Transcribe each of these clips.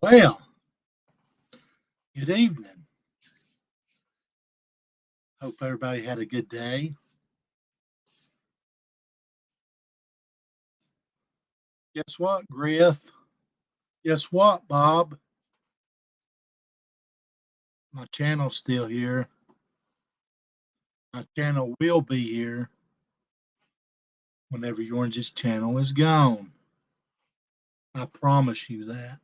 Well, good evening. Hope everybody had a good day. Guess what, Griff? Guess what, Bob? My channel's still here. My channel will be here whenever Orange's channel is gone. I promise you that.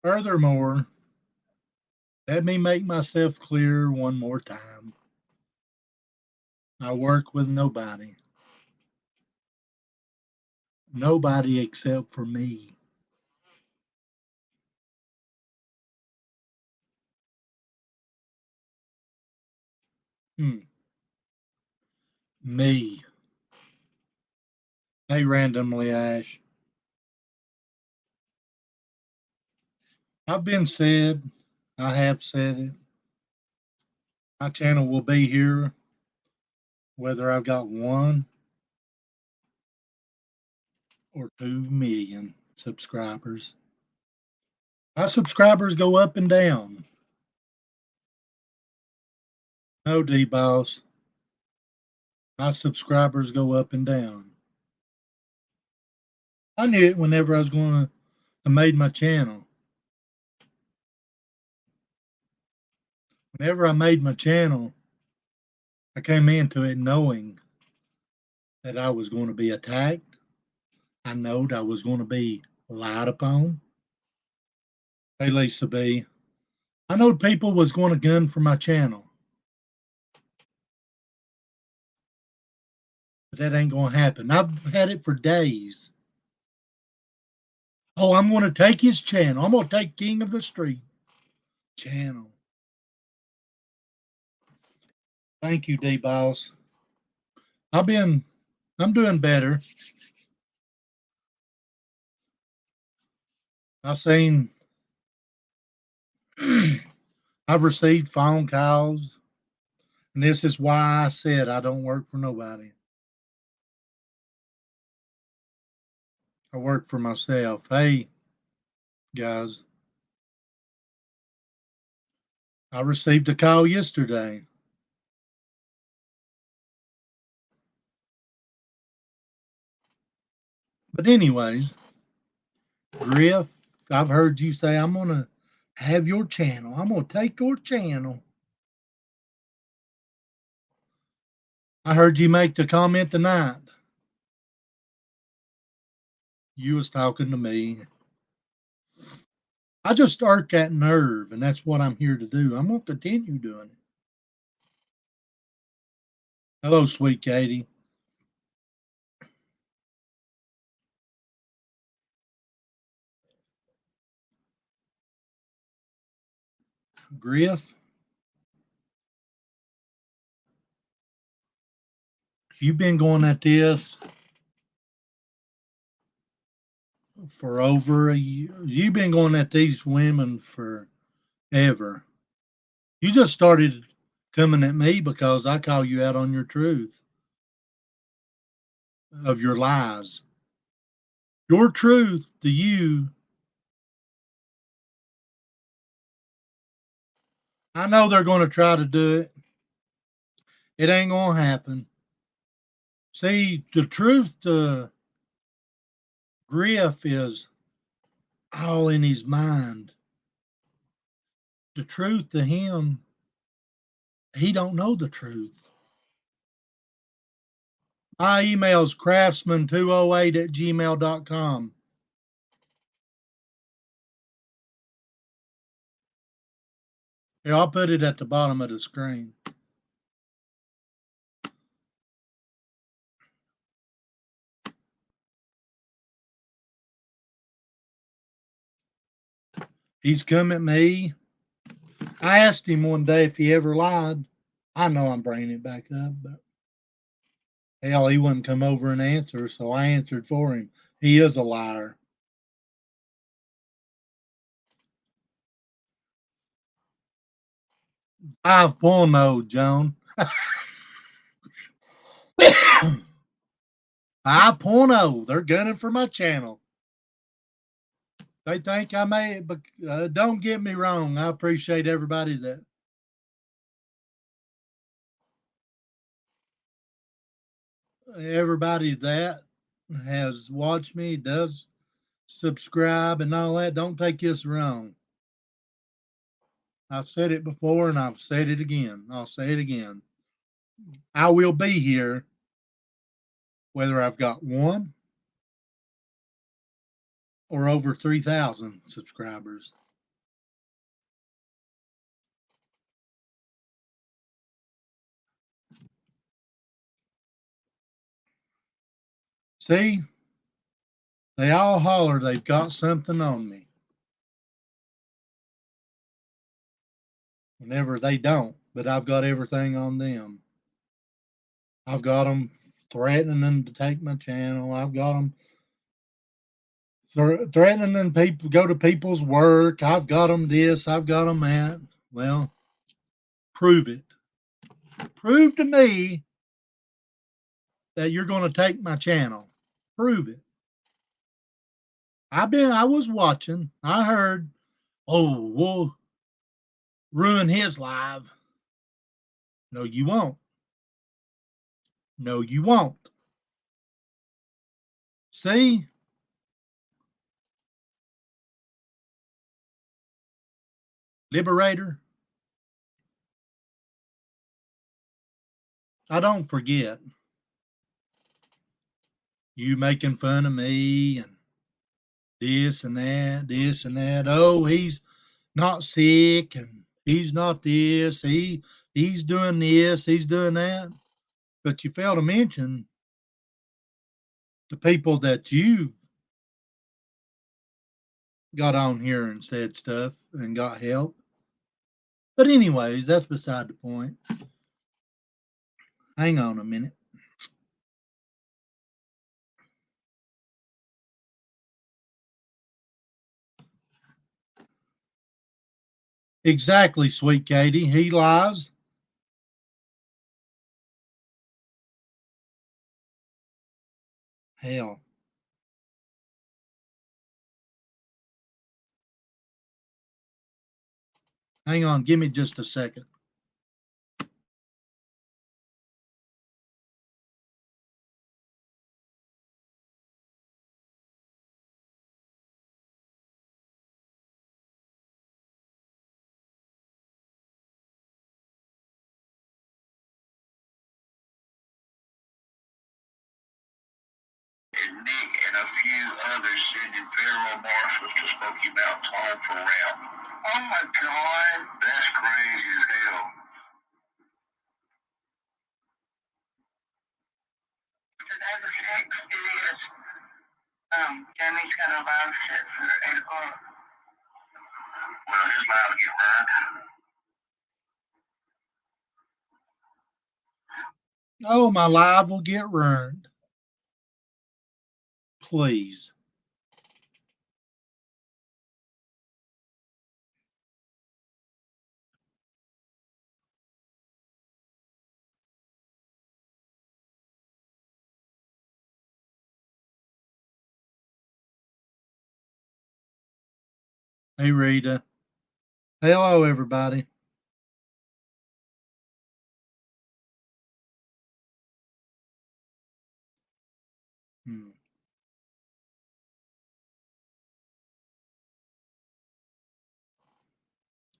Furthermore, let me make myself clear one more time. I work with nobody. Nobody except for me. Hmm. Me. Hey, randomly, Ash. I've been said. I have said it. My channel will be here whether I've got 1 or 2 million subscribers. My subscribers go up and down. No, D Boss. My subscribers go up and down. I knew it whenever I was going to I made my channel. Whenever I made my channel, I came into it knowing that I was going to be attacked. I knowed I was going to be lied upon. Hey, Lisa B. I knowed people was going to gun for my channel. But that ain't going to happen. I've had it for days. Oh, I'm going to take his channel. I'm going to take King of the Street channel. Thank you, D Boss. I'm doing better. I've seen, I've received phone calls, and this is why I said I don't work for nobody. I work for myself. Hey, guys, I received a call yesterday. But, anyways, Griff, I've heard you say, I'm going to have your channel. I'm going to take your channel. I heard you make the comment tonight. You was talking to me. I just start that nerve, and that's what I'm here to do. I'm going to continue doing it. Hello, sweet Katie. Griff, you've been going at this for over a year. You've been going at these women forever. You just started coming at me because I call you out on your truth of your lies. Your truth to you, I know they're going to try to do it. It ain't going to happen. See, the truth to Griff is all in his mind. The truth to him, he don't know the truth. My email's craftsman208@gmail.com. Here, I'll put it at the bottom of the screen. He's come at me. I asked him one day if he ever lied. I know I'm bringing it back up, but hell, he wouldn't come over and answer, so I answered for him. He is a liar. I've porno, Joan. I porno. They're gunning for my channel. They think I may, but don't get me wrong. I appreciate everybody that has watched me, does subscribe and all that. Don't take this wrong. I've said it before and I've said it again. I'll say it again. I will be here whether I've got one or over 3,000 subscribers. See, they all holler they've got something on me. Whenever they don't, but I've got everything on them. I've got them threatening them to take my channel. I've got them threatening people go to people's work. I've got them this. I've got them that. Well, prove it. Prove to me that you're going to take my channel. Prove it. I was watching. I heard, oh, we'll ruin his live. No, you won't. No, you won't. See? Liberator. I don't forget you making fun of me and this and that, this and that. Oh, he's not sick and he's not this. He's doing this, he's doing that. But you fail to mention the people that you got on here and said stuff and got help. But anyways, that's beside the point. Hang on a minute. Exactly, sweet Katie. He lies. Hell. Hang on, give me just a second. And Nick and a few others sending federal marshals to Smoky Mountain's home for round. Oh my God, that's crazy as hell. Today was 6, it is. Jamie's got a live set for 8 o'clock. Well, his live will get burned. Oh, my live will get ruined. Please. Hey, Rita. Hello, everybody.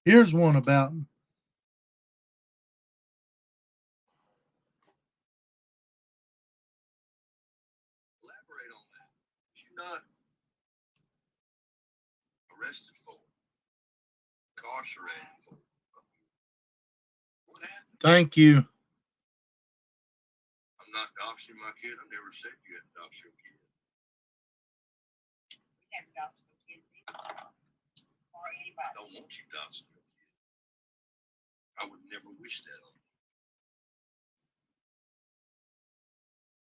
Here's one about elaborate on that. You're not arrested for, incarcerated for. What happened? Thank you. I'm not doxing my kid. I never said you had to dox your kid. You can't dox your kid or anybody. I don't want you doxing your kid. I would never wish that on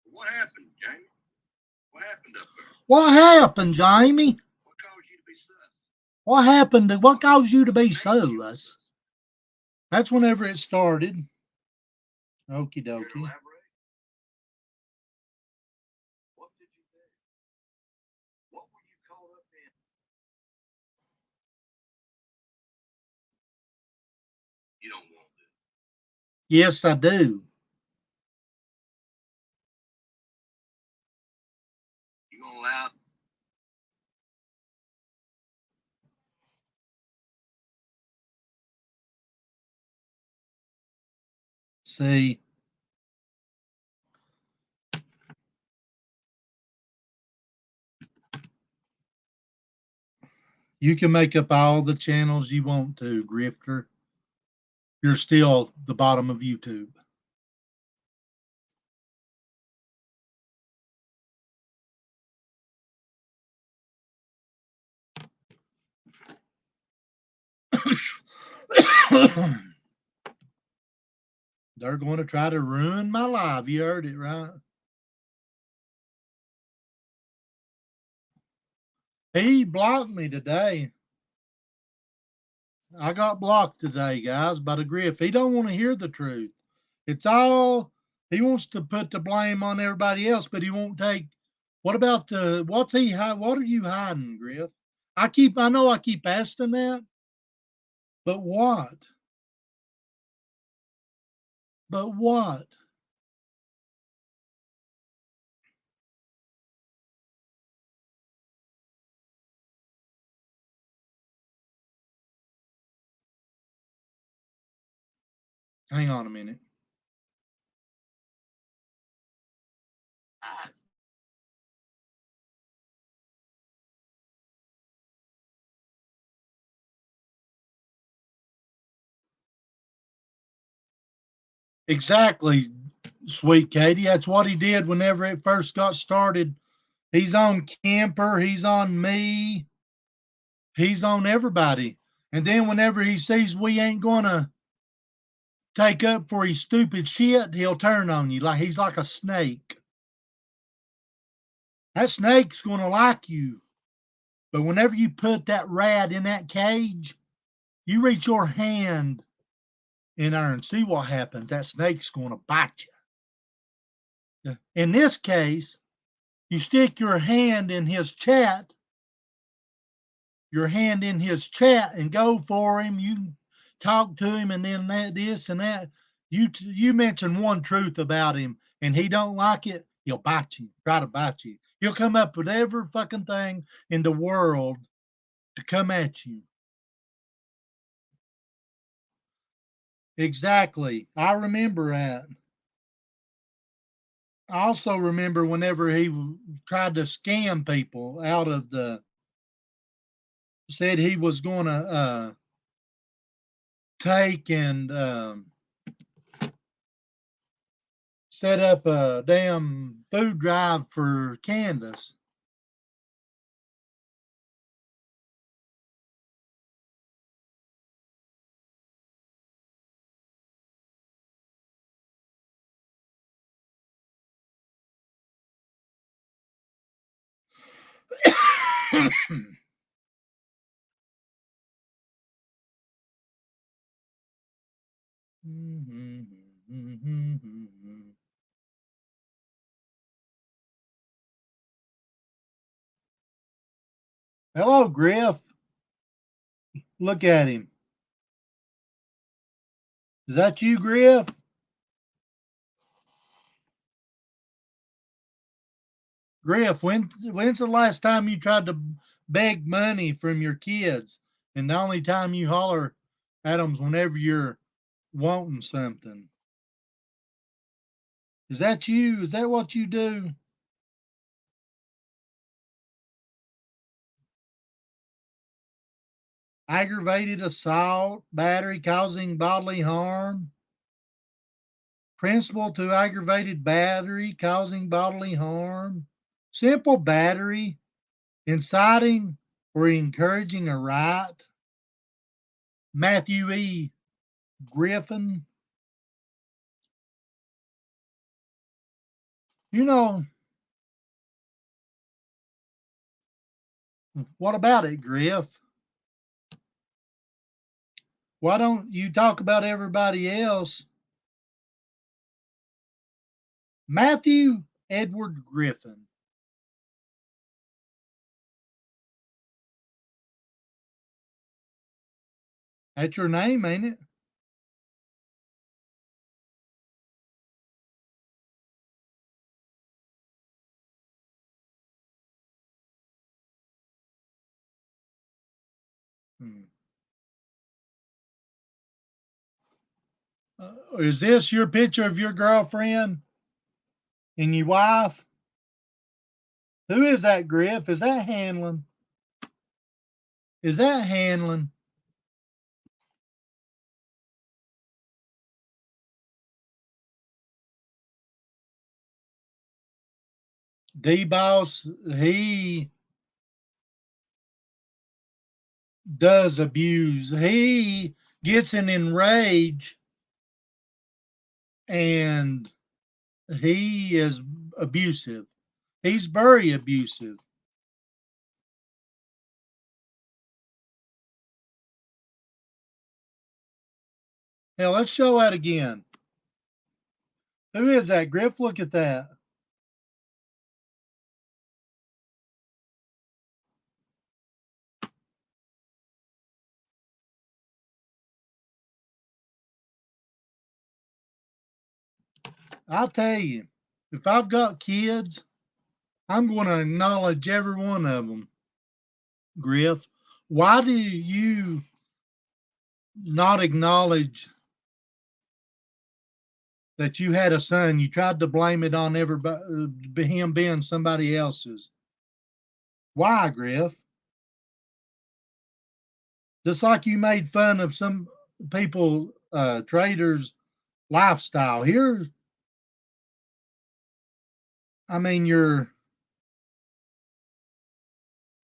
you. What happened, Jamie? What happened up there? What happened, Jamie? What caused you to be sus? What happened? What caused you to be sus? That's whenever it started. Okie dokie. What did you do? What were you caught up in? Yes, I do. You gonna allow? See, you can make up all the channels you want to, Grifter. You're still the bottom of YouTube. They're going to try to ruin my life. You heard it, right? He blocked me today. I got blocked today, guys, by the Griff. He don't want to hear the truth. It's all he wants to put the blame on everybody else, but he won't take. What about the? What's he? What are you hiding, Griff? I know I keep asking that, but what? But what? Hang on a minute. Exactly, sweet Katie. That's what he did whenever it first got started. He's on Camper. He's on me. He's on everybody. And then whenever he sees we ain't gonna take up for his stupid shit, he'll turn on you like he's like a snake. That snake's gonna like you. But whenever you put that rat in that cage, you reach your hand in there and see what happens. That snake's gonna bite you. In this case, you stick your hand in his chat and go for him. You talk to him and then this and that. You mention one truth about him and he don't like it, he'll bite you, try to bite you. He'll come up with every fucking thing in the world to come at you. Exactly. I remember that. I also remember whenever he tried to scam people out of said he was going to take and set up a damn food drive for Candace. Hello, Griff. Look at him. Is that you, Griff? Griff, when's the last time you tried to beg money from your kids? And the only time you holler at them's whenever you're wanting something. Is that you? Is that what you do? Aggravated assault, battery causing bodily harm, principal to aggravated battery causing bodily harm, simple battery, inciting or encouraging a riot. Matthew E. Griffin. You know, what about it, Griff? Why don't you talk about everybody else? Matthew Edward Griffin. That's your name, ain't it? Is this your picture of your girlfriend and your wife? Who is that, Griff? Is that Hanlon? Is that Hanlon? D-Boss, he does abuse. He gets an enrage and he is abusive. He's very abusive. Hell, let's show that again. Who is that, Griff? Look at that. I'll tell you, if I've got kids, I'm going to acknowledge every one of them, Griff. Why do you not acknowledge that you had a son? You tried to blame it on everybody, him being somebody else's. Why, Griff? Just like you made fun of some people, traders' lifestyle. Here, I mean, you're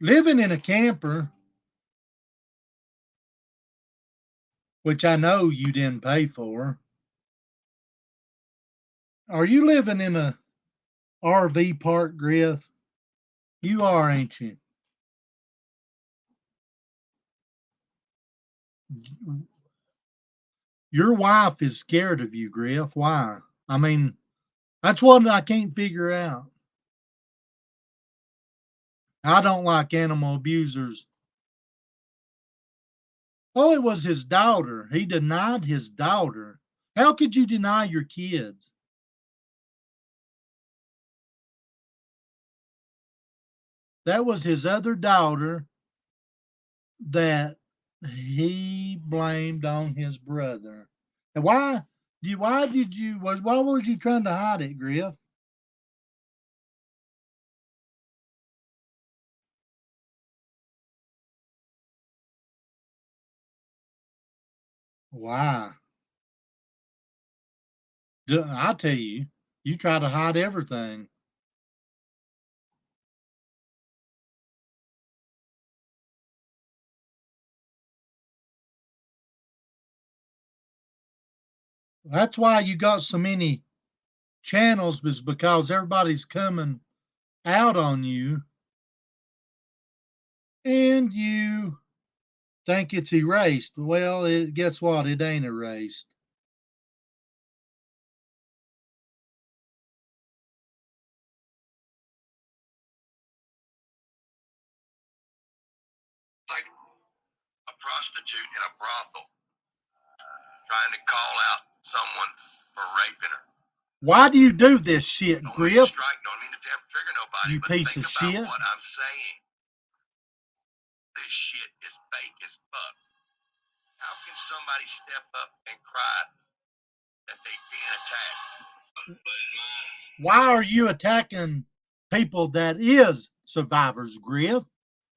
living in a camper, which I know you didn't pay for. Are you living in a RV park, Griff? You are, ain't you? Your wife is scared of you, Griff. Why? I mean, that's what I can't figure out. I don't like animal abusers. Oh, it was his daughter. He denied his daughter. How could you deny your kids? That was his other daughter that he blamed on his brother. And why was you trying to hide it, Griff? Why? I tell you, you try to hide everything. That's why you got so many channels, is because everybody's coming out on you and you think it's erased. Well, guess what? It ain't erased. Like a prostitute in a brothel trying to call out someone for raping her. Why do you do this shit, Griff? Don't mean to trigger nobody, you piece of shit. What I'm saying. This shit is fake as fuck. How can somebody step up and cry that they being attacked? Why are you attacking people that is survivors, Griff?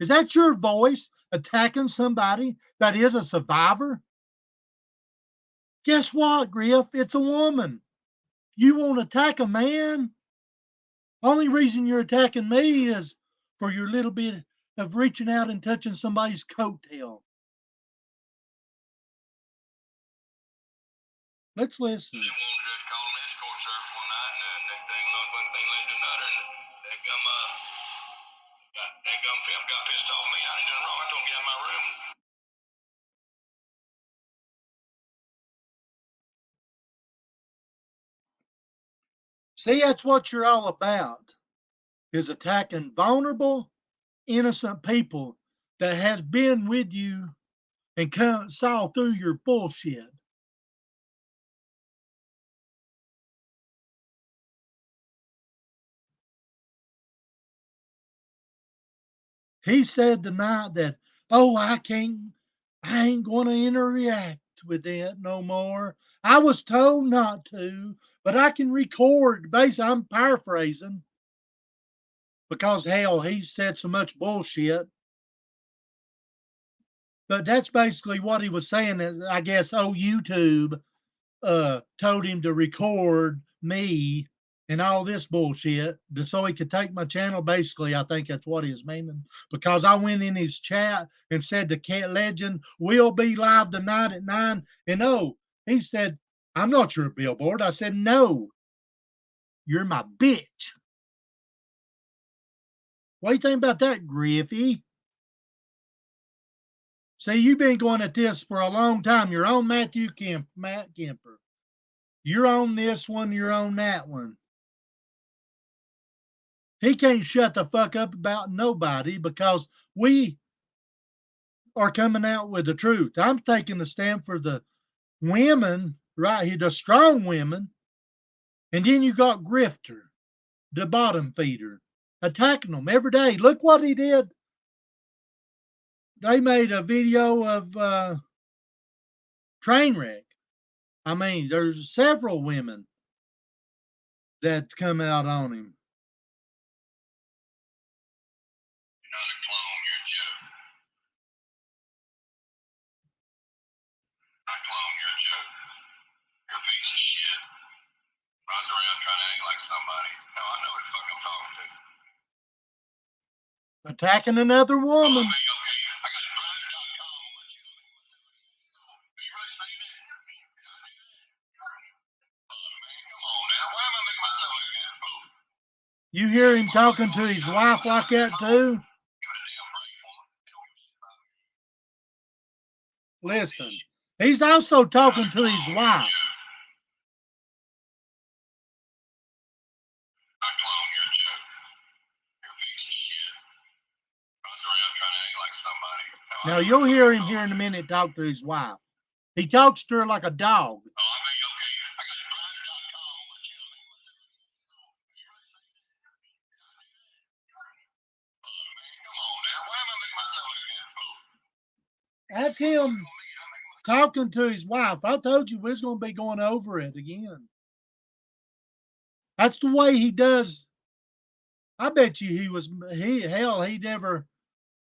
Is that your voice, attacking somebody that is a survivor? Guess what, Griff? It's a woman. You won't attack a man. Only reason you're attacking me is for your little bit of reaching out and touching somebody's coattail. Let's listen. See, that's what you're all about, is attacking vulnerable, innocent people that has been with you and saw through your bullshit. He said tonight that, oh, I can't I ain't going to interact with it no more. I was told not to, but I can record. Basically, I'm paraphrasing because hell, he said so much bullshit. But that's basically what he was saying. Is I guess YouTube told him to record me and all this bullshit so he could take my channel. Basically, I think that's what he was meaning. Because I went in his chat and said the Cat Legend will be live tonight at 9. And no, he said, I'm not your billboard. I said, no, you're my bitch. What do you think about that, Griffey? See, you've been going at this for a long time. You're on Matt Kemper. You're on this one, you're on that one. He can't shut the fuck up about nobody because we are coming out with the truth. I'm taking a stand for the women right here, the strong women. And then you got Grifter, the bottom feeder, attacking them every day. Look what he did. They made a video of Trainwreck. I mean, there's several women that come out on him. You're not a clone, you're a joke. Not a clone, you're a joke. You're a piece of shit. Runs around trying to act like somebody. Hell, I know who the fuck I'm talking to. Attacking another woman. Okay, I got drive.com on my channel. Are you really saying that? Man, come on now. Why am I making myself look like a fool? You hear him talking to his wife like that too? Listen, he's also talking to his wife. Now you'll hear him here in a minute talk to his wife. He talks to her like a dog. That's him talking to his wife. I told you we was going to be going over it again. That's the way he does. I bet you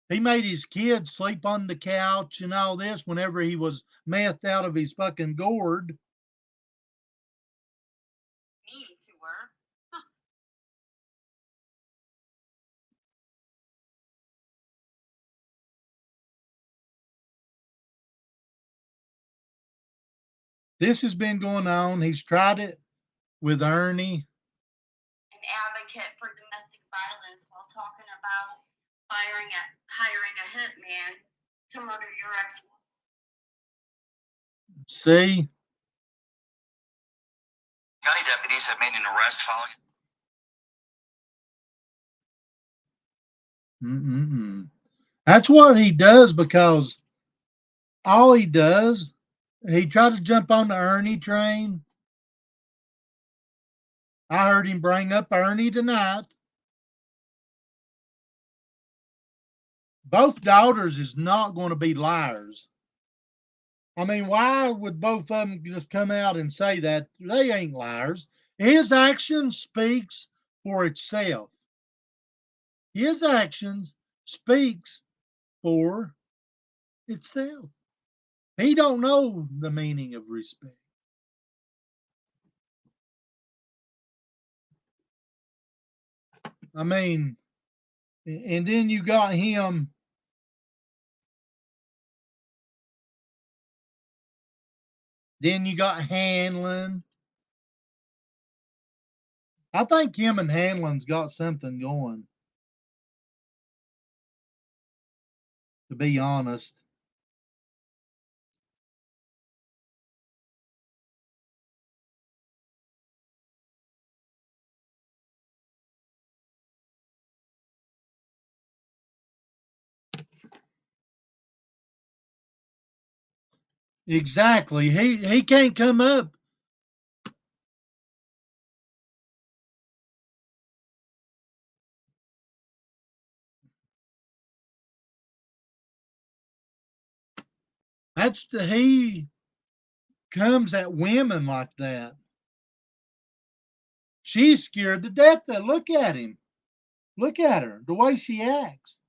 he made his kids sleep on the couch and all this whenever he was methed out of his fucking gourd. Me to her. Huh. This has been going on. He's tried it with Ernie. An advocate for domestic violence while talking about hiring a hitman to murder your ex. See? County deputies have made an arrest following. That's what he does because all he does, he tried to jump on the Ernie train. I heard him bring up Ernie tonight. Both daughters is not going to be liars. I mean, why would both of them just come out and say that? They ain't liars. His action speaks for itself. His actions speaks for itself. He don't know the meaning of respect. I mean, and then you got him. Then you got Hanlon. I think him and Hanlon's got something going, to be honest. Exactly. He can't come up. He comes at women like that. She's scared to death. Look at him. Look at her, the way she acts.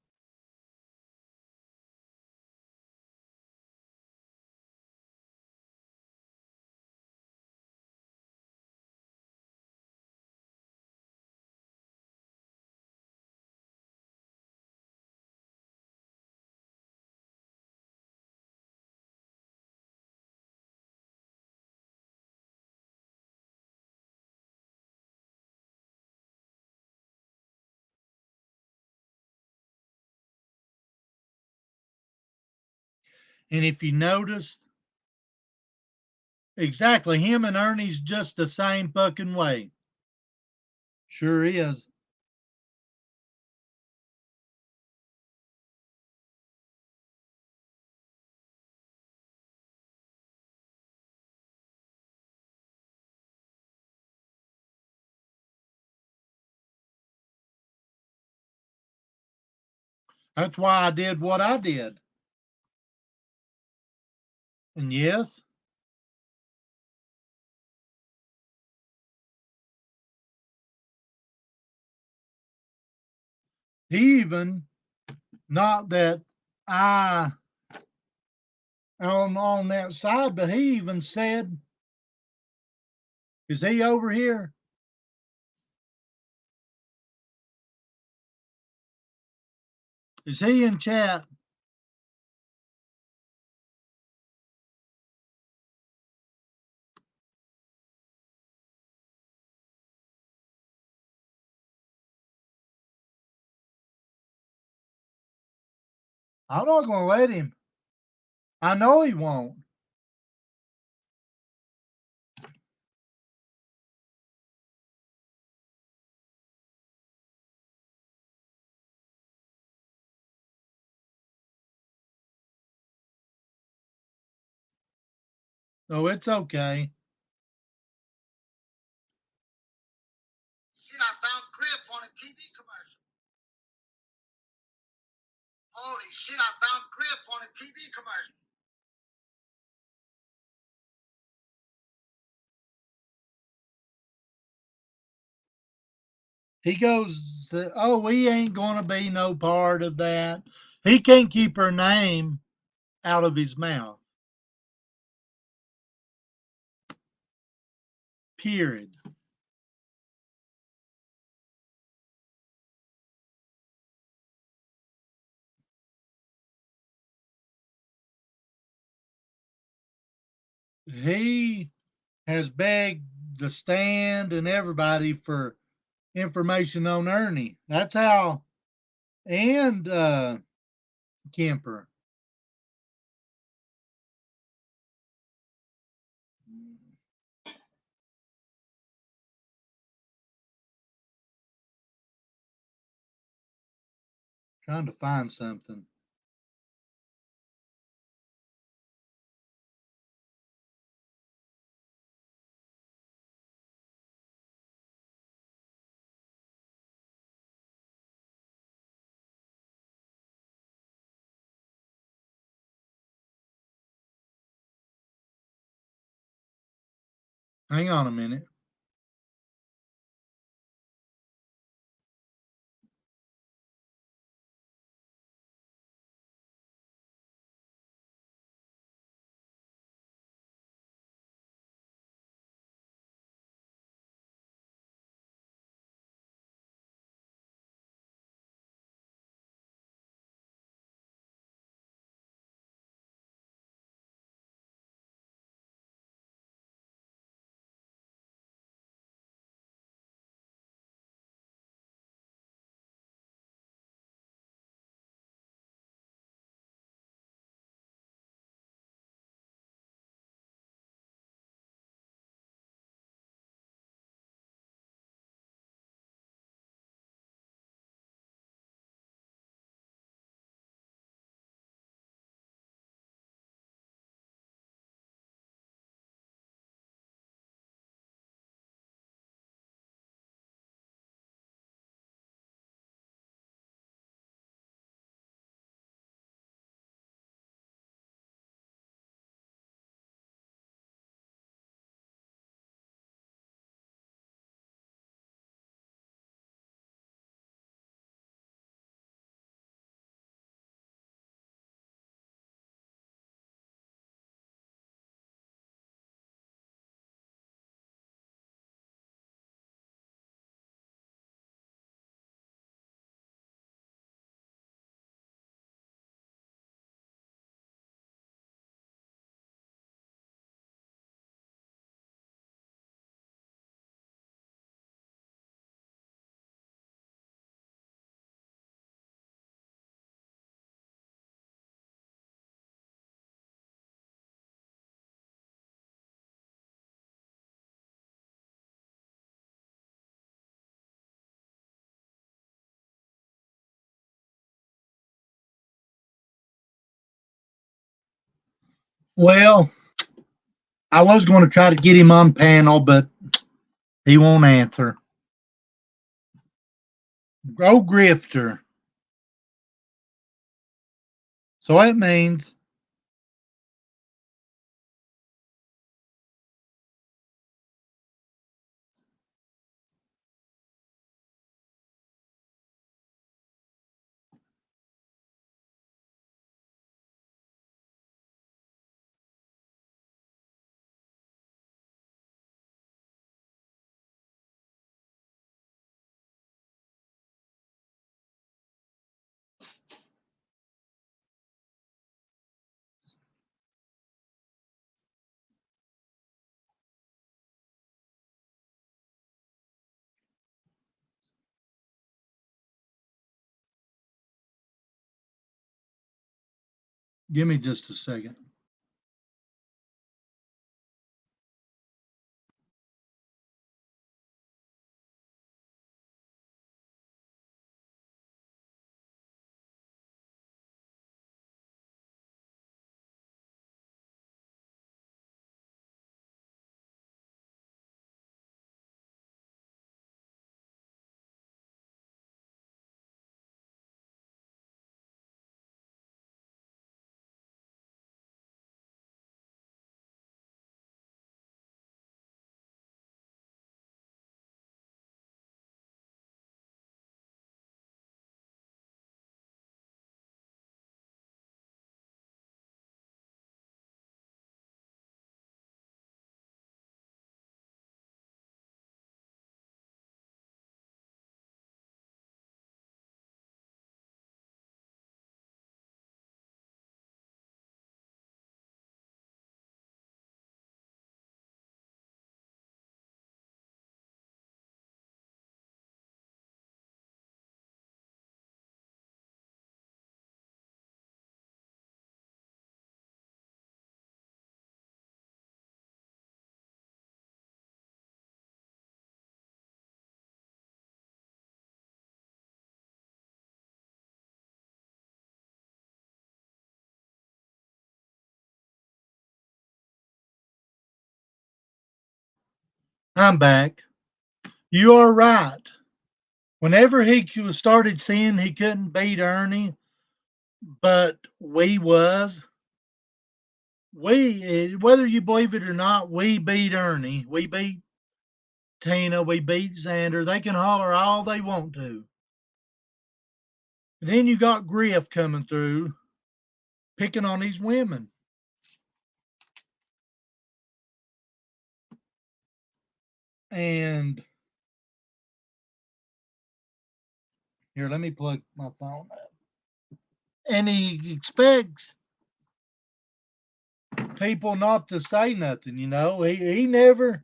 And if you notice, exactly, him and Ernie's just the same fucking way. Sure is. That's why I did what I did. And yes, he even, not that I on that side, but he even said, is he over here? Is he in chat? I'm not gonna let him. I know he won't. So it's okay. Shit, I found Griff on a TV commercial. Holy shit, I found Griff on a TV commercial. He goes, oh, he ain't going to be no part of that. He can't keep her name out of his mouth. Period. He has begged the stand and everybody for information on Ernie. That's how, and Kemper. Trying to find something. Hang on a minute. Well, I was going to try to get him on panel, but he won't answer. Go grifter. So that means give me just a second. I'm back. You are right. Whenever he started seeing he couldn't beat Ernie, but whether you believe it or not, we beat Ernie. We beat Tina. We beat Xander. They can holler all they want to. And then you got Griff coming through, picking on these women. And here, let me plug my phone up. And he expects people not to say nothing, you know. He never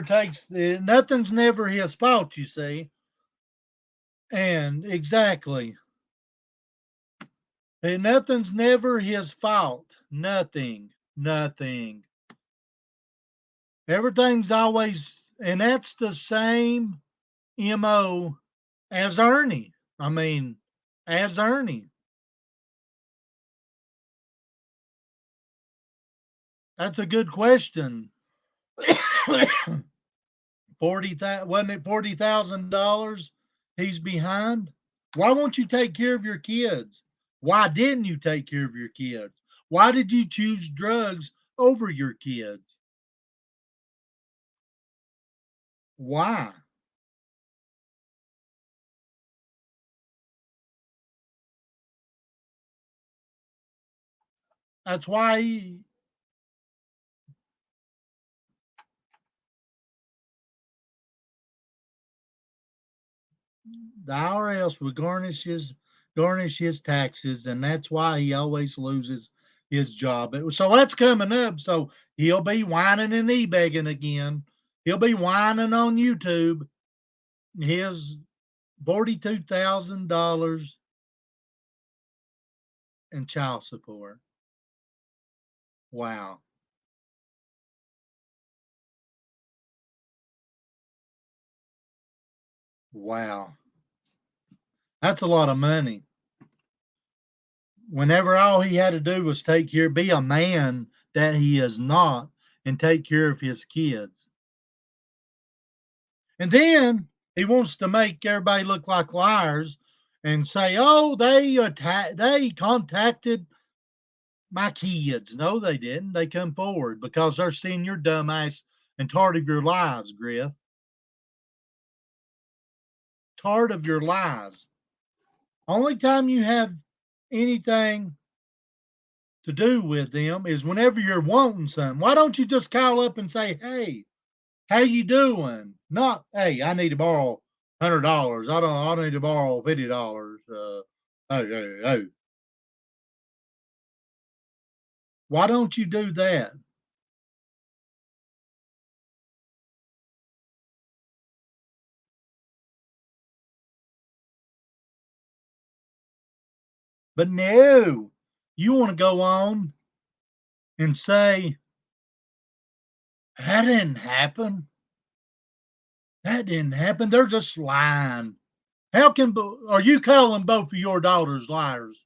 takes nothing's never his fault, you see. And exactly. And nothing's never his fault. Nothing. Everything's always, and that's the same MO as Ernie. I mean, as Ernie. That's a good question. 40, wasn't it $40,000 he's behind? Why won't you take care of your kids? Why didn't you take care of your kids? Why did you choose drugs over your kids? Why? That's why the IRS would garnish his taxes, and that's why he always loses his job. So that's coming up. So he'll be whining and e-begging again. He'll be whining on YouTube. His $42,000 in child support. Wow. Wow. That's a lot of money. Whenever all he had to do was be a man that he is not, and take care of his kids. And then he wants to make everybody look like liars and say, "Oh, they contacted my kids." No, they didn't. They come forward because they're seeing your dumb ass and tired of your lies, Griff. Tired of your lies. Only time you have anything to do with them is whenever you're wanting something. Why don't you just call up and say, "Hey, how you doing?" Not, "Hey, I need to borrow $100. I need to borrow $50. Hey, hey, hey." Why don't you do that? But no, you want to go on and say, "That didn't happen. That didn't happen. They're just lying." How can, are you calling both of your daughters liars?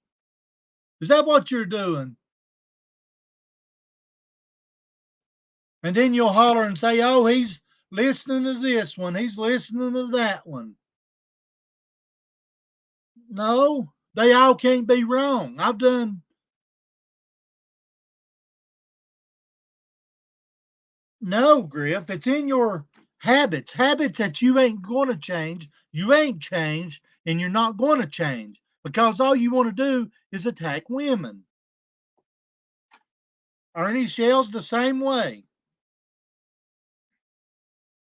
Is that what you're doing? And then you'll holler and say, "Oh, he's listening to this one. He's listening to that one." No, they all can't be wrong. I've done. No, Griff, it's in your habits that you ain't going to change. You ain't changed, and you're not going to change because all you want to do is attack women. Ernie Shell's the same way.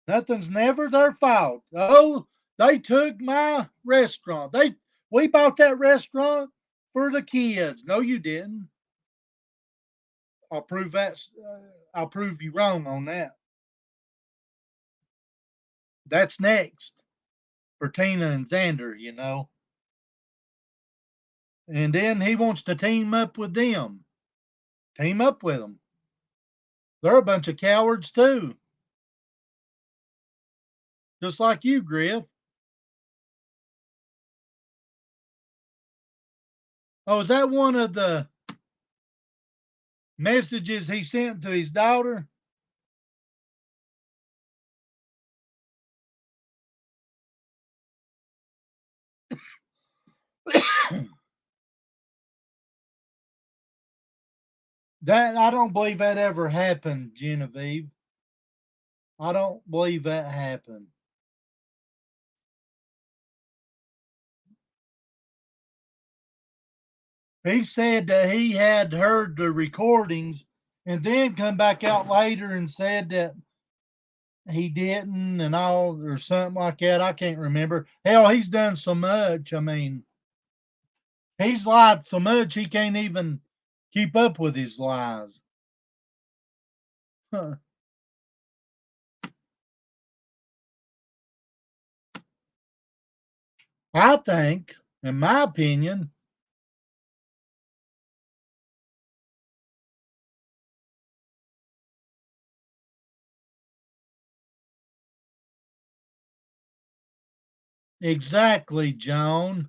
Nothing's never their fault. Oh, they took my restaurant. We bought that restaurant for the kids. No, you didn't. I'll prove that. I'll prove you wrong on that. That's next for Tina and Xander, you know. And then he wants to team up with them. Team up with them. They're a bunch of cowards too, just like you, Griff. Oh, is that one of the messages he sent to his daughter? That I don't believe that ever happened, Genevieve. I don't believe that happened. He said that he had heard the recordings and then come back out later and said that he didn't and all or something like that. I can't remember. Hell, he's done so much. I mean, he's lied so much he can't even keep up with his lies. Huh. I think, in my opinion, exactly, Joan.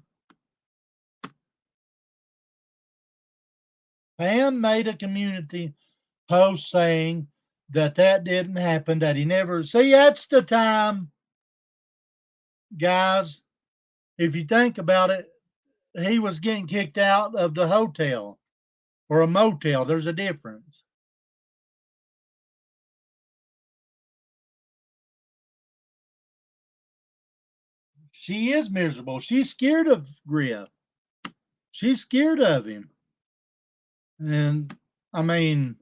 Pam made a community post saying that that didn't happen, that he never. See, that's the time, guys. If you think about it, he was getting kicked out of the hotel or a motel. There's a difference. She is miserable. She's scared of Griff. She's scared of him. And I mean,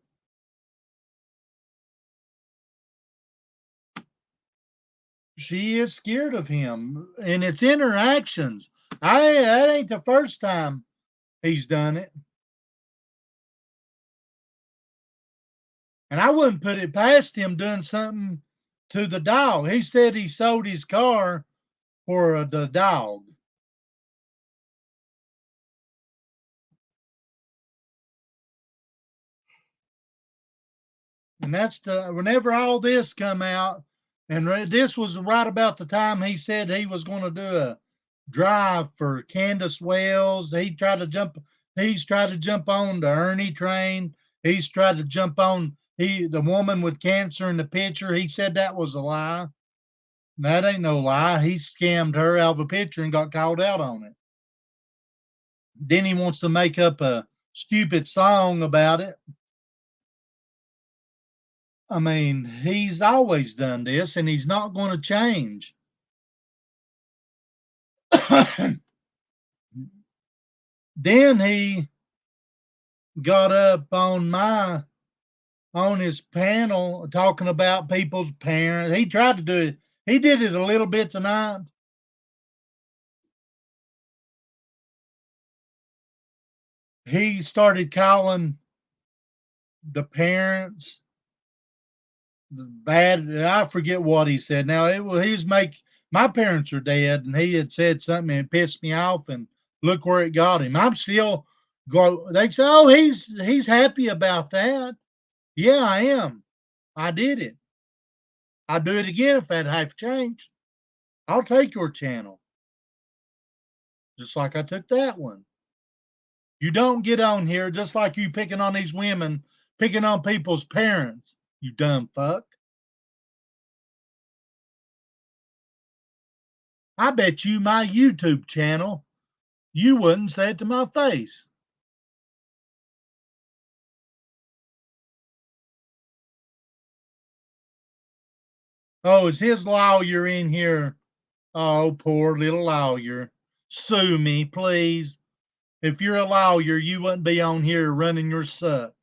she is scared of him. And it's in her actions. That ain't the first time he's done it. And I wouldn't put it past him doing something to the dog. He said he sold his car for the dog. And that's whenever all this come out, and this was right about the time he said he was going to do drive for Candace Wells. He's tried to jump on the Ernie train. He's tried to jump on the woman with cancer in the picture. He said that was a lie. That ain't no lie. He scammed her out of a picture and got called out on it. Then he wants to make up a stupid song about it. I mean, he's always done this and he's not going to change. Then he got up on his panel talking about people's parents. He tried to do it. He did it a little bit tonight. He started calling the parents the bad. I forget what he said. Now he's my parents are dead, and he had said something and it pissed me off. And look where it got him. I'm still go. They say, oh, he's happy about that. Yeah, I am. I did it. I'd do it again if that had changed. I'll take your channel, just like I took that one. You don't get on here just like you picking on these women, picking on people's parents, you dumb fuck. I bet you my YouTube channel, you wouldn't say it to my face. Oh, is his lawyer in here? Oh, poor little lawyer. Sue me, please. If you're a lawyer, you wouldn't be on here running your suck.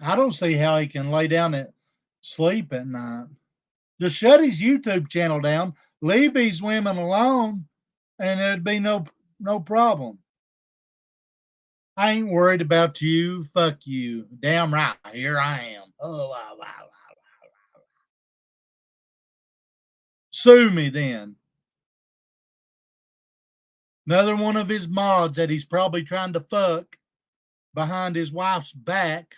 I don't see how he can lay down and sleep at night. Just shut his YouTube channel down, leave these women alone, and it'd be no problem. I ain't worried about you. Fuck you. Damn right. Here I am. Oh, wow, wow, wow. Sue me then. Another one of his mods that he's probably trying to fuck behind his wife's back.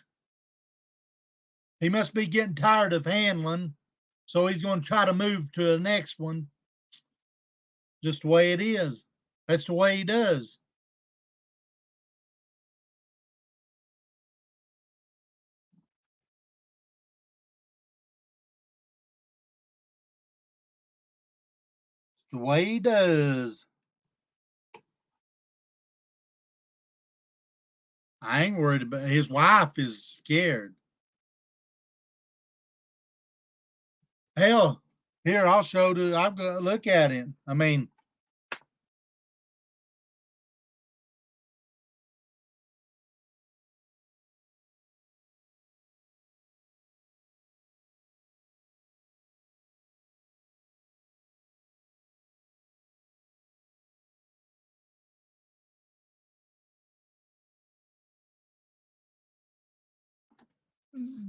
He must be getting tired of handling, so he's going to try to move to the next one. Just the way it is. That's the way he does. The way he does. I ain't worried about his wife is scared. Hell, here I'll show the I've got look at him. I mean,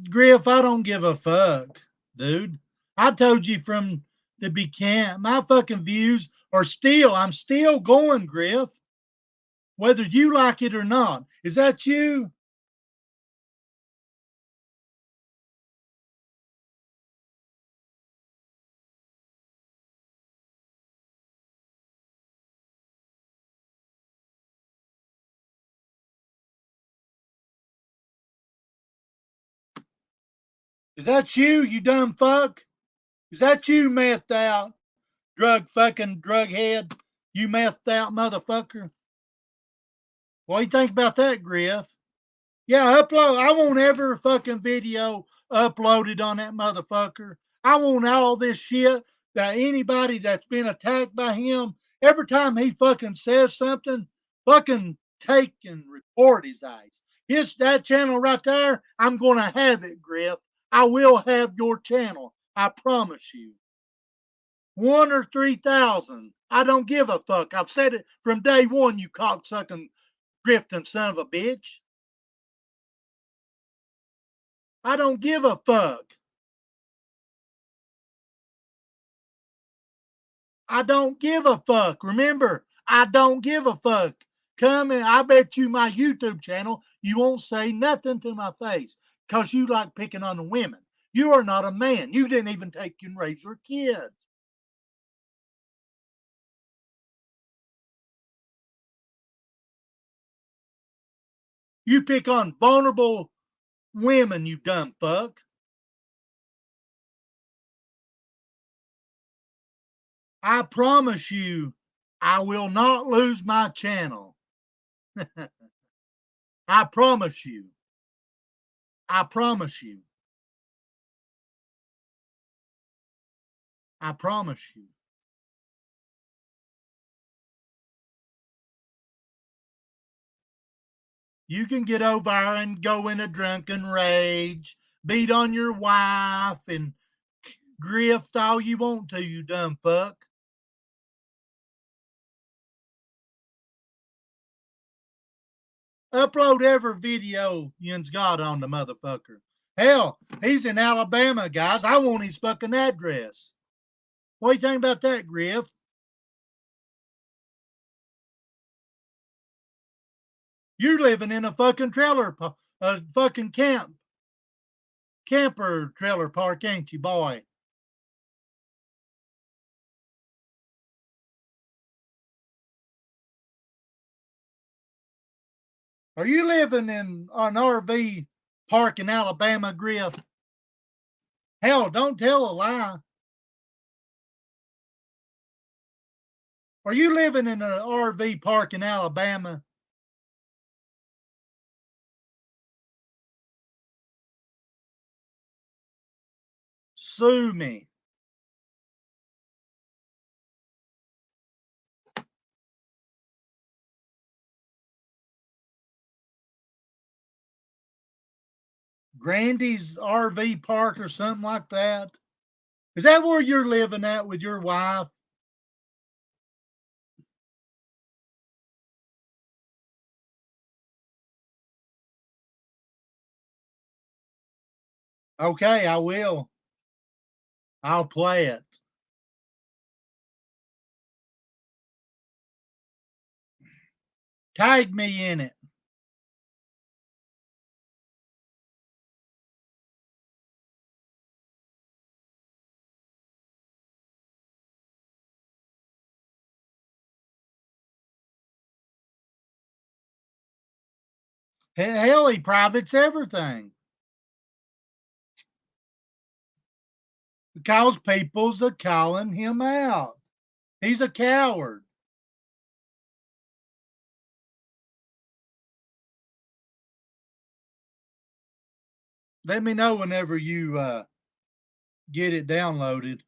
Griff, I don't give a fuck, dude. I told you from the beginning, my fucking views are I'm still going, Griff, whether you like it or not. Is that you? Is that you, you dumb fuck? Is that you, methed out, drug head? You methed out motherfucker? What do you think about that, Griff? Yeah, upload. I want every fucking video uploaded on that motherfucker. I want all this shit that anybody that's been attacked by him, every time he fucking says something, fucking take and report his ass. That channel right there, I'm gonna have it, Griff. I will have your channel. I promise you. One or 3,000. I don't give a fuck. I've said it from day one, you cocksucking grifting son of a bitch. I don't give a fuck. I don't give a fuck. Remember, I don't give a fuck. Come and I bet you my YouTube channel, you won't say nothing to my face because you like picking on the women. You are not a man. You didn't even take and raise your kids. You pick on vulnerable women, you dumb fuck. I promise you, I will not lose my channel. I promise you. I promise you. I promise you. You can get over and go in a drunken rage, beat on your wife, and grift all you want to, you dumb fuck. Upload every video you's got on the motherfucker. Hell, he's in Alabama, guys. I want his fucking address. What do you think about that, Griff? You're living in a fucking trailer, a fucking camper trailer park, ain't you, boy? Are you living in an RV park in Alabama, Griff? Hell, don't tell a lie. Are you living in an RV park in Alabama? Sue me. Grandy's RV park or something like that. Is that where you're living at with your wife? Okay, I will. I'll play it. Tag me in it. Hell, he privates everything because people's are calling him out. He's a coward. Let me know whenever you get it downloaded.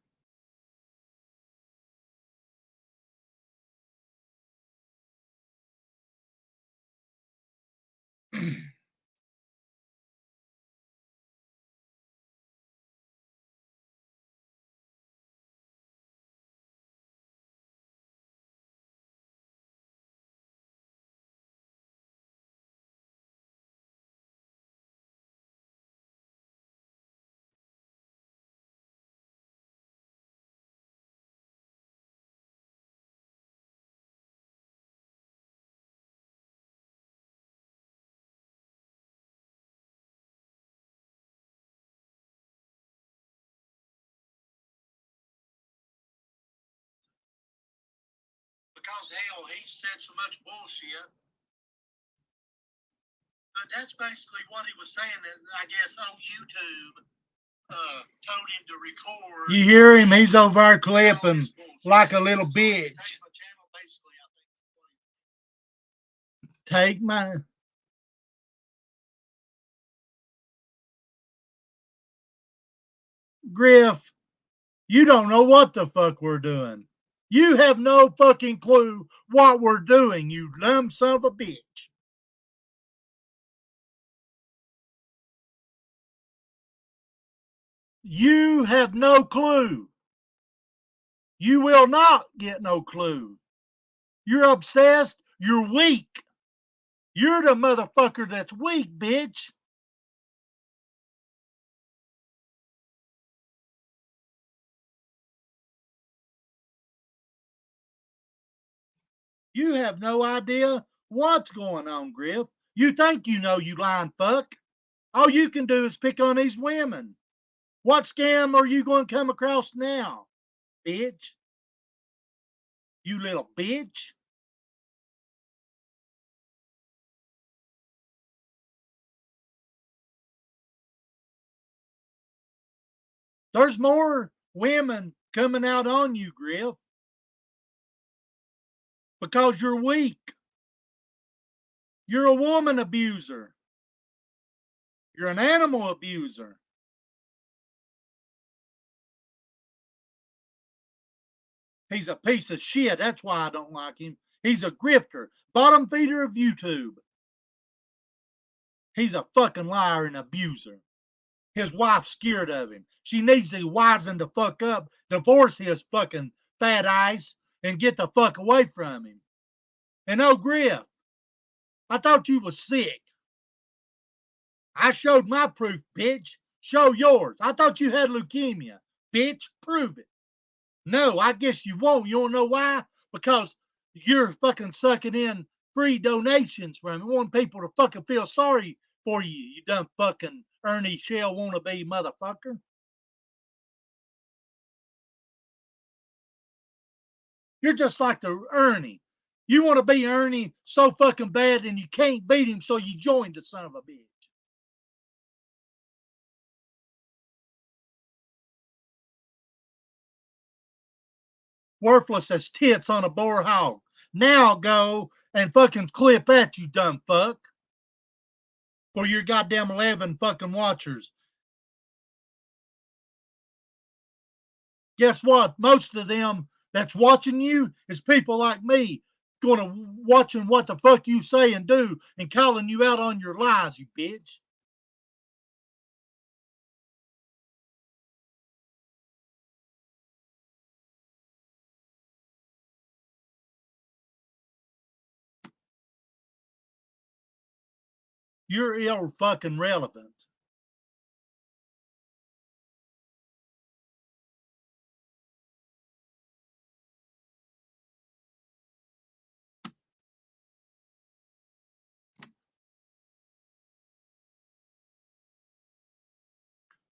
Because hell, he said so much bullshit. But that's basically what he was saying. I guess on YouTube, told him to record. You hear him? He's over there clipping like a little bitch. Take my. Griff, you don't know what the fuck we're doing. You have no fucking clue what we're doing, you dumb son of a bitch. You have no clue. You will not get no clue. You're obsessed. You're weak. You're the motherfucker that's weak, bitch. You have no idea what's going on, Griff. You think you know, you lying fuck. All you can do is pick on these women. What scam are you going to come across now, bitch? You little bitch. There's more women coming out on you, Griff, because you're weak. You're a woman abuser. You're an animal abuser. He's a piece of shit. That's why I don't like him. He's a grifter, bottom feeder of YouTube. He's a fucking liar and abuser. His wife's scared of him. She needs to wisen the fuck up, divorce his fucking fat ass, and get the fuck away from him. And oh, Griff, I thought you was sick. I showed my proof, bitch. Show yours. I thought you had leukemia. Bitch, prove it. No, I guess you won't. You don't know why? Because you're fucking sucking in free donations from it. Want people to fucking feel sorry for you, you dumb fucking Ernie Shell wannabe motherfucker. You're just like the Ernie. You want to be Ernie so fucking bad and you can't beat him, so you joined the son of a bitch. Worthless as tits on a boar hog. Now go and fucking clip that, you dumb fuck. For your goddamn 11 fucking watchers. Guess what? Most of them that's watching you is people like me going to watching what the fuck you say and do and calling you out on your lies, you bitch. You're ill fucking relevant.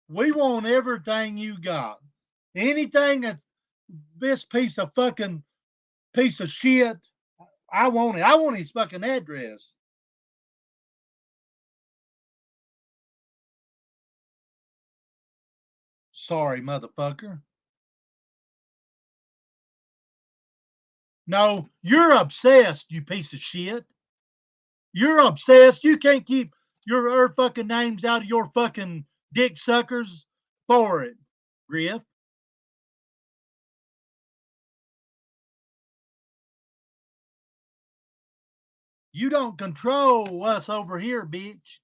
We want everything you got. Anything that this piece of fucking piece of shit, I want it. I want his fucking address. Sorry, motherfucker. No, you're obsessed, you piece of shit. You're obsessed. You can't keep your fucking names out of your fucking dick suckers for it, Griff. You don't control us over here, bitch.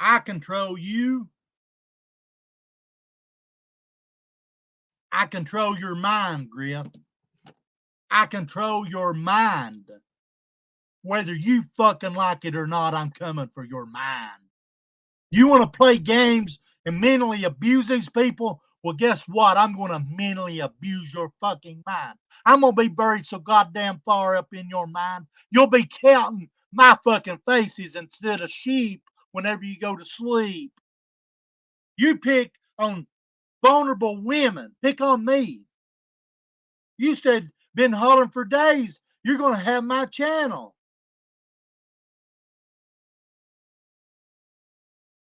I control you. I control your mind, Griff. I control your mind. Whether you fucking like it or not, I'm coming for your mind. You want to play games and mentally abuse these people? Well, guess what? I'm going to mentally abuse your fucking mind. I'm going to be buried so goddamn far up in your mind, you'll be counting my fucking faces instead of sheep whenever you go to sleep. You pick on vulnerable women. Pick on me. You said, been hollering for days, you're going to have my channel.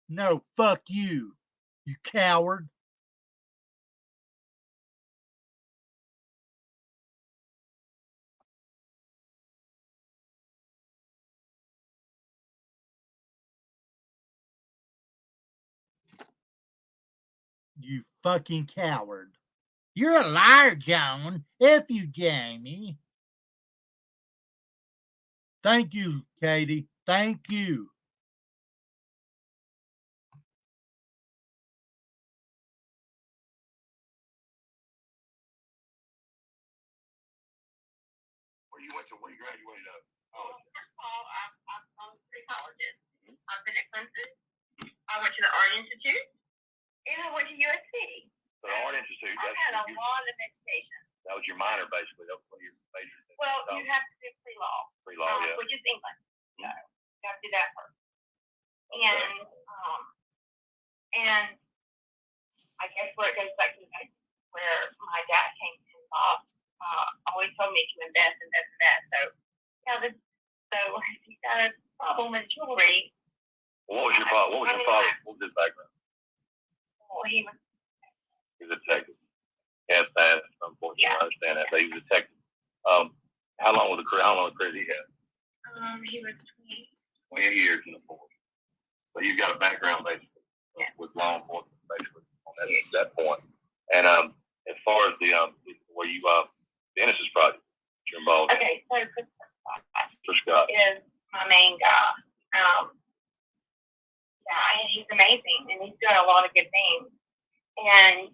No, fuck you, you coward. You fucking coward. You're a liar, Joan. F you, Jamie. Thank you, Katie. Thank you. where you graduated up? College. First of all, I've gone to 3 colleges. I've been at Clemson. I went to the Art Institute, and I went to USC. So the Art Institute. I've had a lot of education. That was your minor, basically. That was one of your majors. Well, you have to do pre-law. Pre-law, yeah. Which is English. So you have to do that first. Okay. And I guess where it goes back to where my dad came involved, always told me to invest. So yeah, so he got a problem with jewelry. What was your father? What was his background? Well, he was a detective. Yeah, it's bad. Unfortunately, I understand that. But he was a detective. How long was the career? How long was the career he had? He was 20 years in the force. So you've got a background basically with law enforcement basically on that point. And as far as the where you the Innocence Project you're involved in. Okay, so Christopher Scott is my main guy. Yeah, he's amazing, and he's doing a lot of good things. And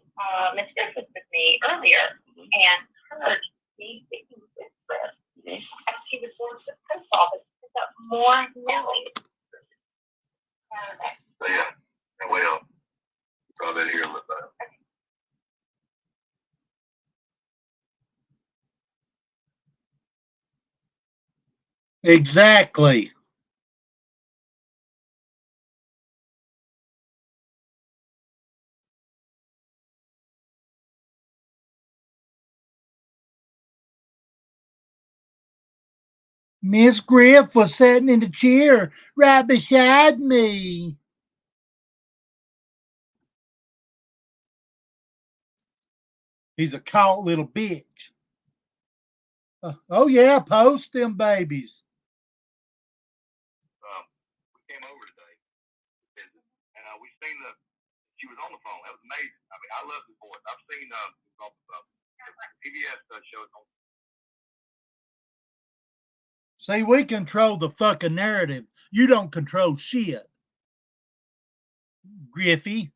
Miss Chris was with me earlier, and heard me speaking with Chris. As he was going to the post office to pick up more mailings. So yeah, well, probably here a little bit. Exactly. Miss Griff was sitting in the chair right beside me. He's a caught little bitch. Oh yeah, post them babies. We came over today, and we seen she was on the phone. That was amazing. I mean, I love the voice. I've seen PBS shows on. See, we control the fucking narrative. You don't control shit, Griffey.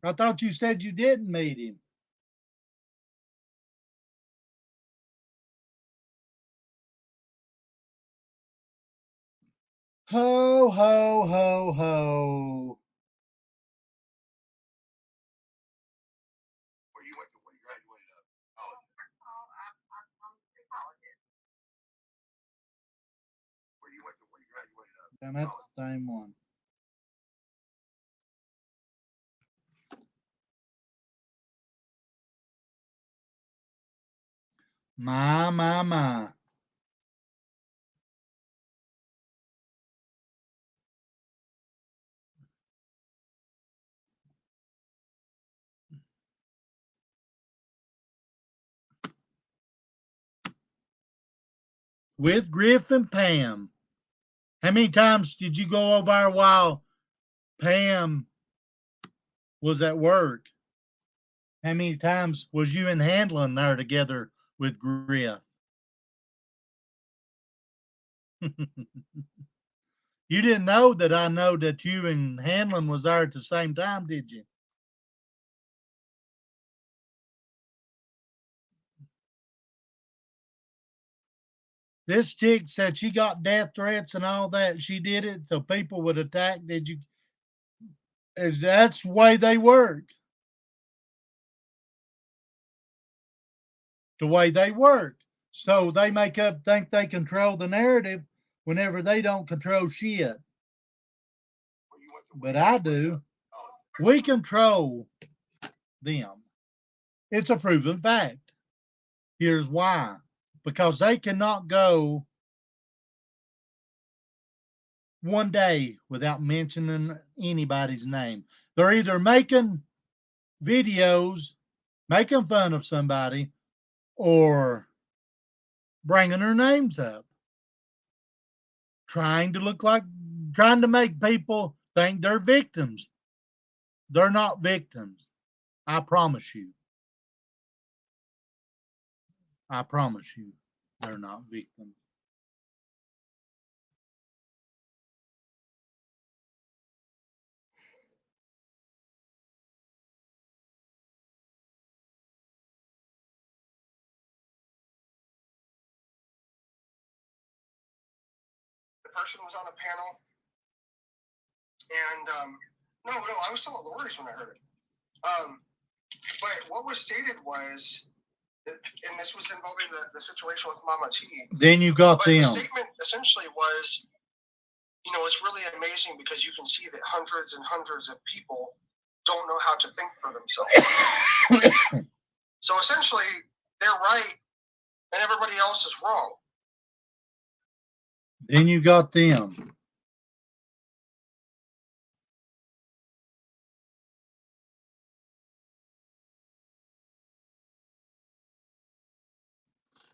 I thought you said you didn't meet him. Ho, ho, ho, ho. Where you graduated up? College. First of all, I've gone to 3 colleges. Where you graduated up? And that's the same one. My. With Griff and Pam. How many times did you go over there while Pam was at work? How many times was you and Handlin there together with Griff? You didn't know that I know that you and Handlin was there at the same time, did you? This chick said she got death threats and all that. She did it so people would attack. Did you? That's the way they work. The way they work. So they make up think they control the narrative whenever they don't control shit. But I do. We control them. It's a proven fact. Here's why. Because they cannot go one day without mentioning anybody's name. They're either making videos, making fun of somebody, or bringing their names up, trying to make people think they're victims. They're not victims. I promise you. I promise you, they're not victims. person was on a panel, and no, I was still at Lori's when I heard it. But what was stated was, and this was involving the situation with Mama T. Then you got but them. The statement essentially was, it's really amazing because you can see that hundreds and hundreds of people don't know how to think for themselves. So essentially, they're right and everybody else is wrong. Then you got them.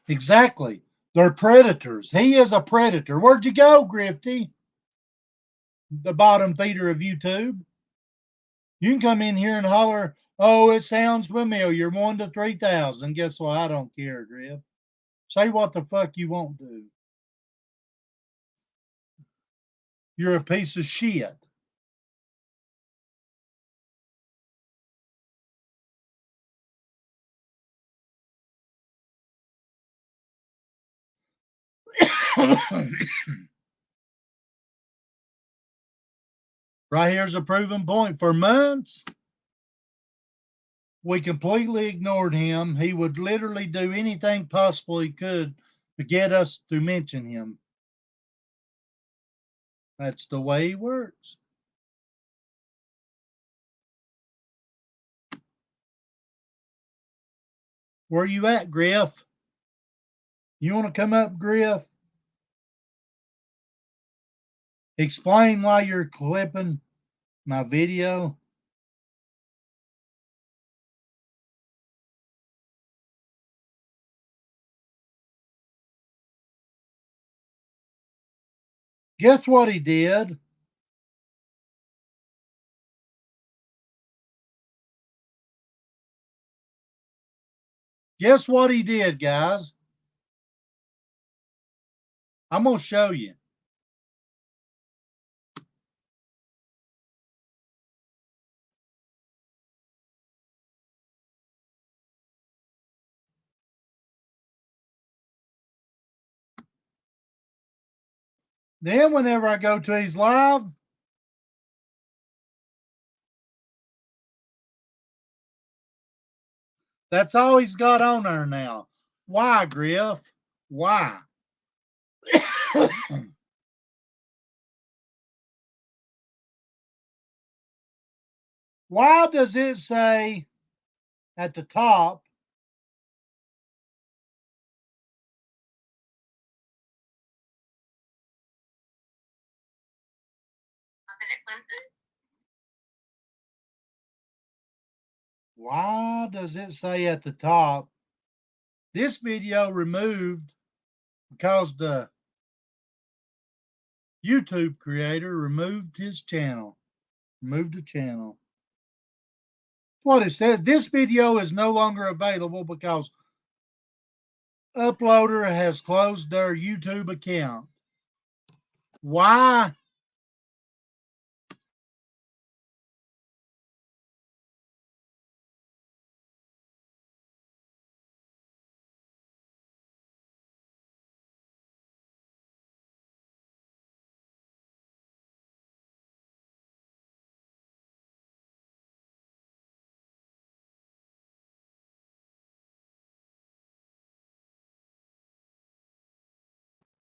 Exactly. They're predators. He is a predator. Where'd you go, Grifty? The bottom feeder of YouTube. You can come in here and holler, oh, it sounds familiar, 1 to 3,000. Guess what? I don't care, Griff. Say what the fuck you want to. You're a piece of shit. Right here's a proven point. For months, we completely ignored him. He would literally do anything possible he could to get us to mention him. That's the way he works. Where you at, Griff? You want to come up, Griff? Explain why you're clipping my video. Guess what he did? Guess what he did, guys? I'm going to show you. Then whenever I go to his live, that's all he's got on there now. Why, Griff? Why? Why does it say at the top, why does it say at the top, this video removed because the YouTube creator removed his channel, removed the channel. That's what it says. This video is no longer available because Uploader has closed their YouTube account. Why?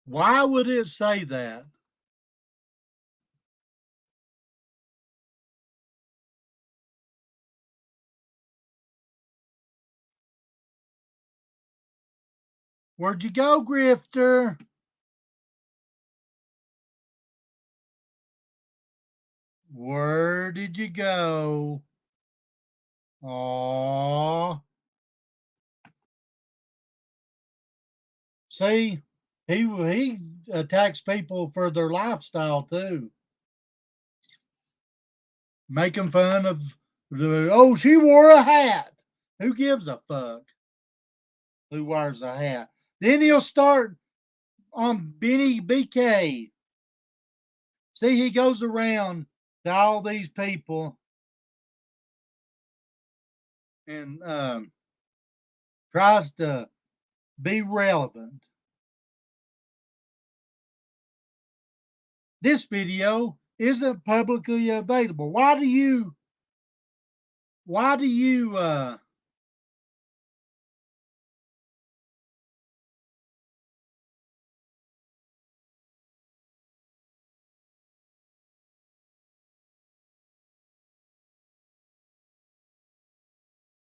Why would it say that? Where'd you go, Grifter? Where did you go? Aww. See, he attacks people for their lifestyle too. Making fun of oh, she wore a hat. Who gives a fuck? Who wears a hat? Then he'll start on Benny BK. See, he goes around to all these people and tries to be relevant. this video isn't publicly available. Why do you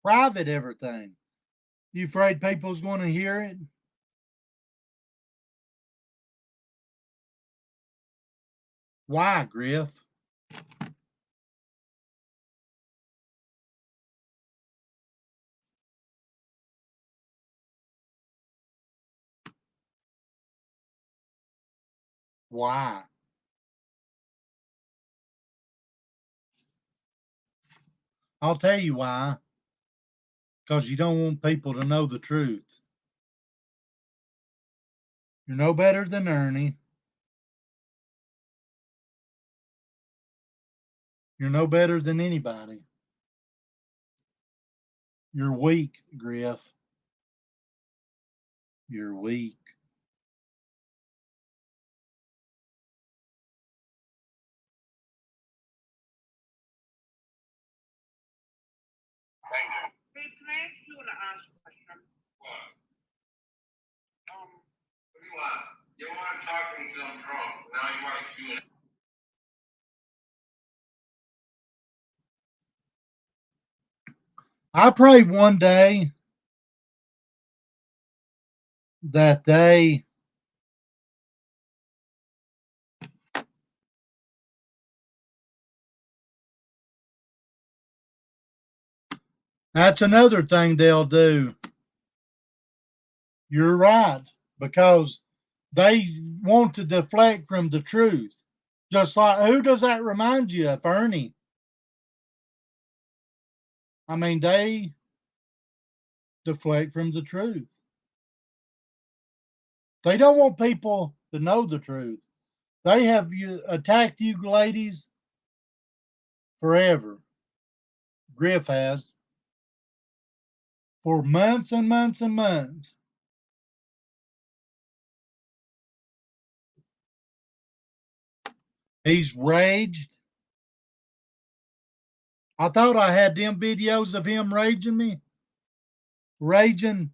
private everything? You afraid people's going to hear it? Why, Griff? Why? I'll tell you why. Because you don't want people to know the truth. You're no better than Ernie. You're no better than anybody. You're weak, Griff. You're weak. Hey, can I ask you an honest question? What do you want? You want to talk to me until I'm drunk. Now you want to Q&A. I pray one day that they that's another thing they'll do. You're right, because they want to deflect from the truth. Just like, who does that remind you of? Ernie. I mean, they deflect from the truth. They don't want people to know the truth. They have attacked you ladies forever. Griff has. For months and months and months. He's raged. I thought I had them videos of him raging me. Raging.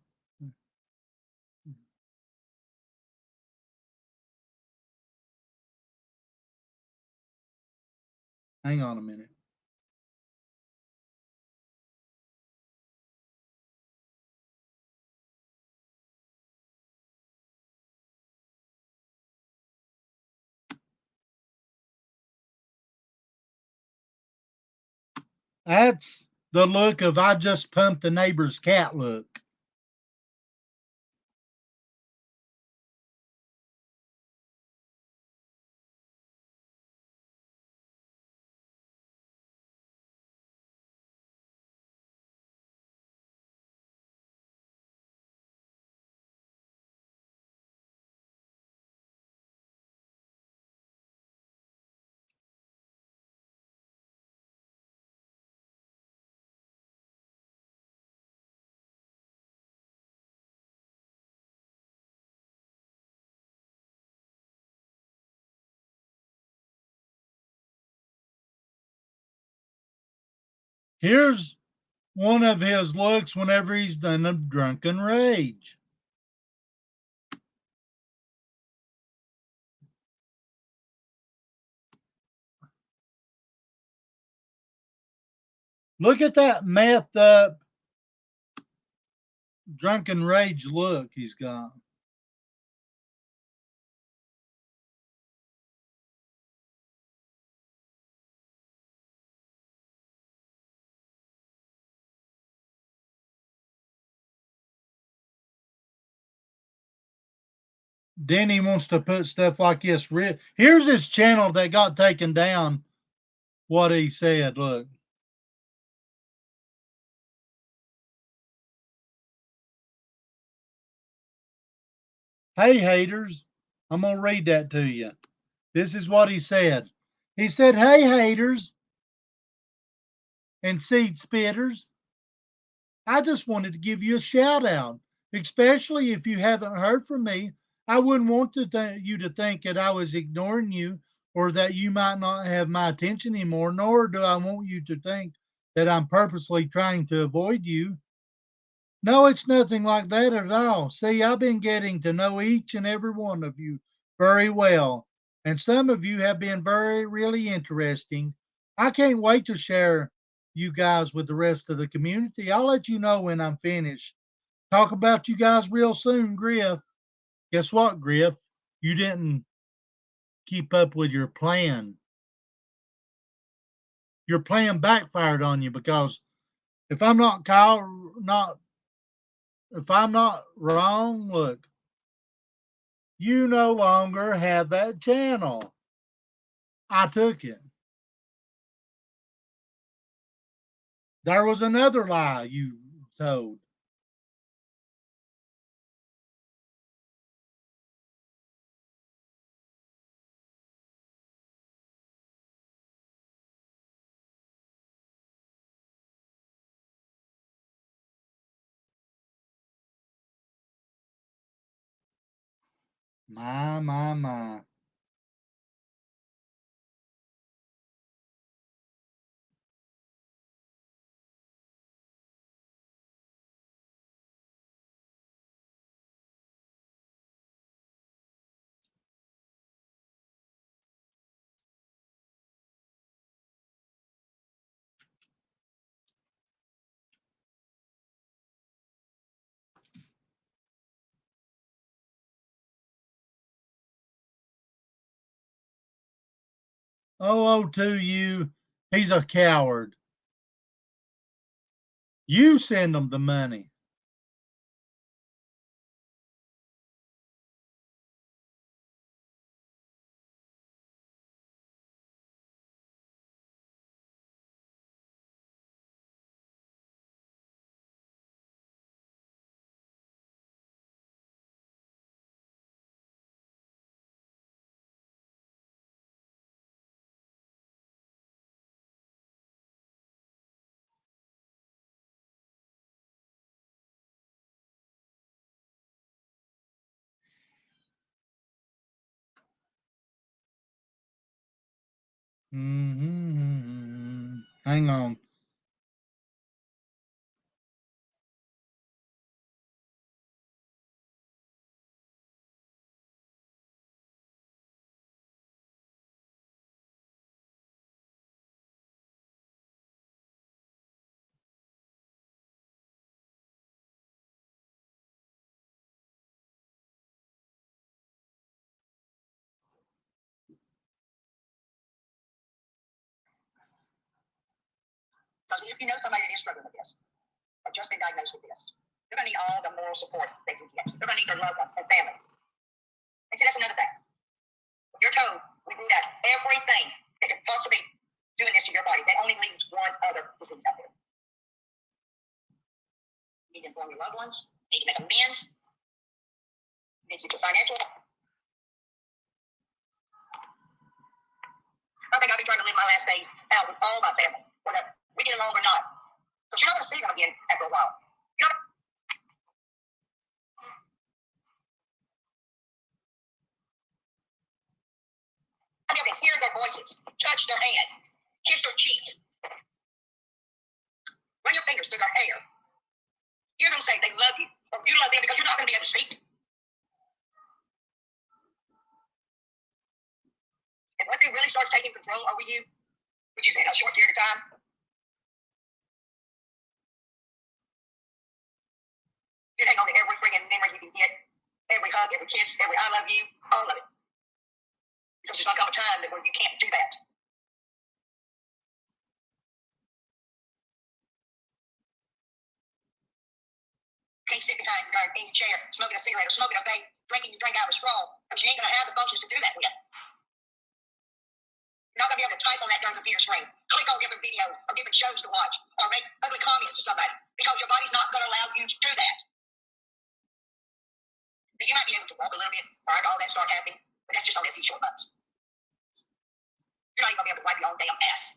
Hang on a minute. That's the look of I just pumped the neighbor's cat look. Here's one of his looks whenever he's done a drunken rage. Look at that methed up drunken rage look he's got. Then he wants to put stuff like this. Here's his channel that got taken down. What he said, look. Hey, haters. I'm going to read that to you. This is what he said. He said, hey, haters and seed spitters. I just wanted to give you a shout out, especially if you haven't heard from me. I wouldn't want you to think that I was ignoring you or that you might not have my attention anymore, nor do I want you to think that I'm purposely trying to avoid you. No, it's nothing like that at all. See, I've been getting to know each and every one of you very well, and some of you have been really interesting. I can't wait to share you guys with the rest of the community. I'll let you know when I'm finished. Talk about you guys real soon, Griff. Guess what, Griff? You didn't keep up with your plan. Your plan backfired on you because if I'm not if I'm not wrong, look, you no longer have that channel. I took it. There was another lie you told. My. Oh, to you, he's a coward. You send him the money. Hang on. Because if you know somebody that is struggling with this, or just been diagnosed with this, they're going to need all the moral support they can get. They're going to need their loved ones and family. And see, that's another thing. When you're told we ruled out everything that could possibly doing this to your body, that only leaves one other disease out there. You need to inform your loved ones. You need to make amends. You need to get your financial. I think I'll be trying to live my last days out with all my family, whether we get along or not. Because you're not going to see them again after a while. I'll be able to hear their voices, touch their hand, kiss their cheek, run your fingers through their hair, hear them say they love you, or you love them, because you're not going to be able to speak. And once it really starts taking control over you, which is in a short period of time, you hang on to every friggin' memory you can get, every hug, every kiss, every I love you, all of it. Because there's going to come a time where you can't do that. Can't sit behind in your chair, smoking a cigarette or smoking a vape, drinking your drink out of a straw, because you ain't going to have the functions to do that with. You're not going to be able to type on that darn computer screen, click on different videos or different shows to watch, or make ugly comments to somebody, because your body's not going to allow you to do that. You might be able to walk a little bit, or all that start happening, but that's just only a few short months. You're not even going to be able to wipe your own damn ass.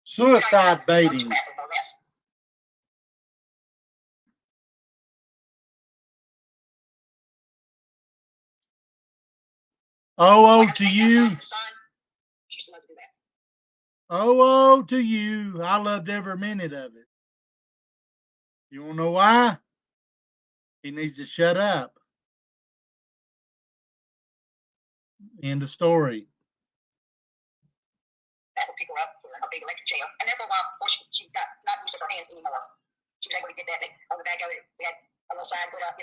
Suicide baiting. Oh, Like to I say, you. outside the sun, she used to love to do that. Oh, to you. I loved every minute of it. You wanna know why? He needs to shut up. End of story. That would pick her up, put her in her big electric chair, and there for a while, before she got not use of her hands anymore. She was able to get that. On the back of it, we had a little sign put up,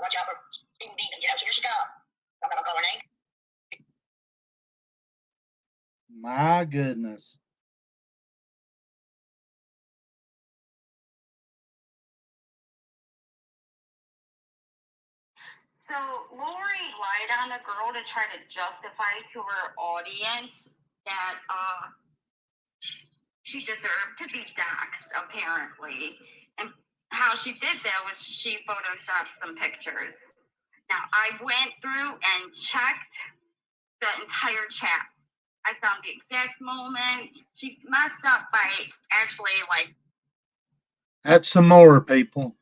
watch out for speeding demons. Here she comes. I'm not gonna call her name. My goodness. So Lori lied on a girl to try to justify to her audience that she deserved to be doxxed, apparently. And how she did that was she photoshopped some pictures. Now, I went through and checked the entire chat. I found the exact moment. She messed up by actually, That's some more, people.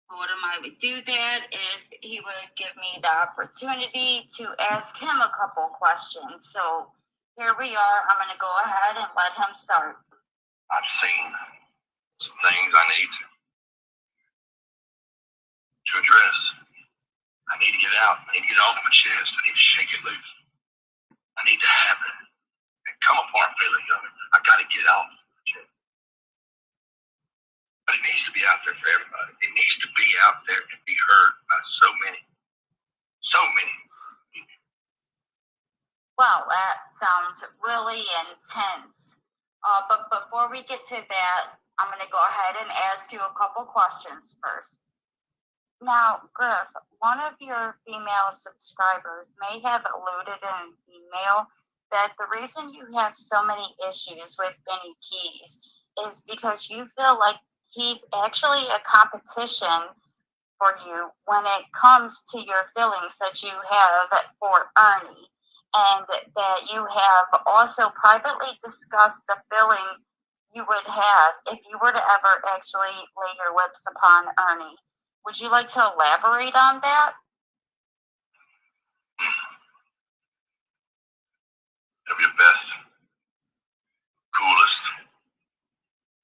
told him I would do that if he would give me the opportunity to ask him a couple questions. So here we are. I'm going to go ahead and let him start. I've seen some things I need to address. I need to get out. I need to get off my chest. I need to shake it loose. I need to have it. And come apart feelings of it. I got to get off my chest. But it needs to be out there for everybody. It needs to be out there and be heard by so many. So many. Wow, that sounds really intense. But before we get to that, I'm going to go ahead and ask you a couple questions first. Now, Griff, one of your female subscribers may have alluded in an email that the reason you have so many issues with Benny Keys is because you feel like he's actually a competition for you when it comes to your feelings that you have for Ernie, and that you have also privately discussed the feeling you would have if you were to ever actually lay your lips upon Ernie. Would you like to elaborate on that? It'll be the best, coolest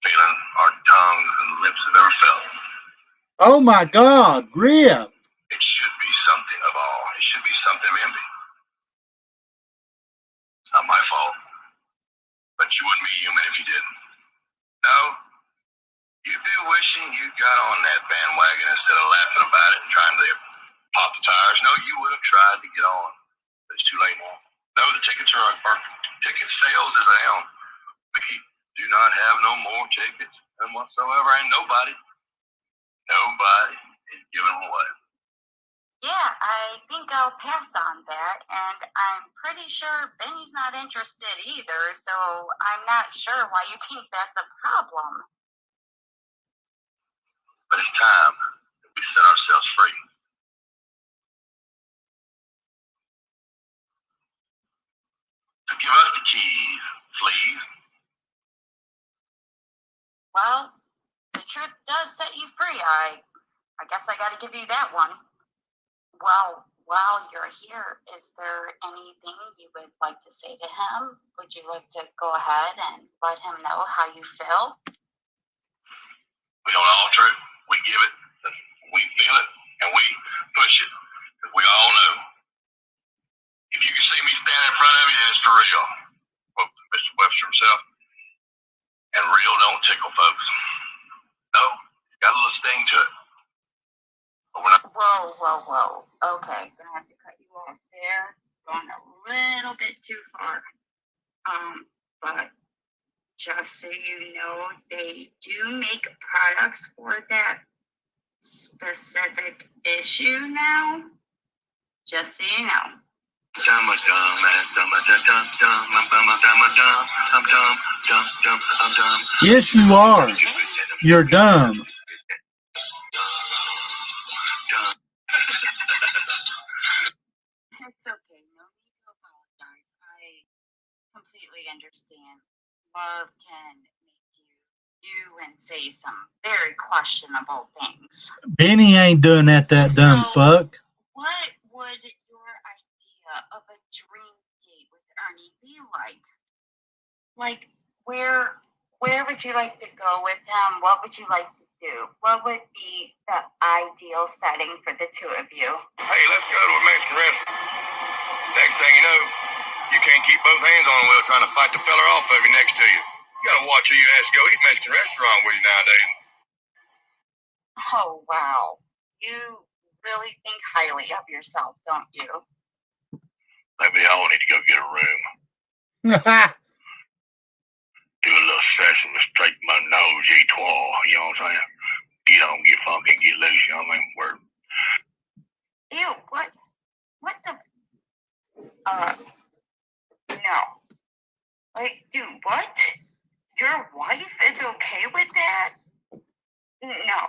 feeling our tongues and lips have ever felt. Oh my God, Griff. It should be something of awe. It should be something of envy. It's not my fault. But you wouldn't be human if you didn't. No, you'd be wishing you got on that bandwagon instead of laughing about it and trying to pop the tires. No, you would have tried to get on. But it's too late now. No, the tickets are ticket sales is down. We do not have no more tickets than whatsoever. And nobody is giving them away. Yeah, I think I'll pass on that, and I'm pretty sure Benny's not interested either, so I'm not sure why you think that's a problem. But it's time that we set ourselves free. So give us the keys, please. Well, the truth does set you free. I guess I got to give you that one. Well, while you're here, is there anything you would like to say to him? Would you like to go ahead and let him know how you feel? We don't alter it. We give it. We feel it, and we push it. Because we all know, if you can see me standing in front of you, then it's for real. Quote Mr. Webster himself. And real don't tickle, folks. No, it's got a little sting to it. But we're not. Whoa. Okay, gonna have to cut you off there. Going a little bit too far. But just so you know, they do make products for that specific issue now. Just so you know. Yes, you are. You're dumb. It's okay. No need to apologize. I completely understand. Love can make you do and say some very questionable things. Benny ain't doing that dumb So, fuck. What would your dream date with Ernie be like? Like, where would you like to go with him? What would you like to do? What would be the ideal setting for the two of you? Hey, let's go to a Mexican restaurant. Next thing you know, you can't keep both hands on the wheel trying to fight the fella off of you next to you. You gotta watch who you ask to go eat Mexican restaurant with you nowadays. Oh, wow. You really think highly of yourself, don't you? Maybe I all need to go get a room. Do a little sesame, straighten my nose, eat twirl, you know what I'm saying? Get on, get funky, get loose, you know what I mean? Word. Ew, what? What the? No. Like, dude, what? Your wife is okay with that? No,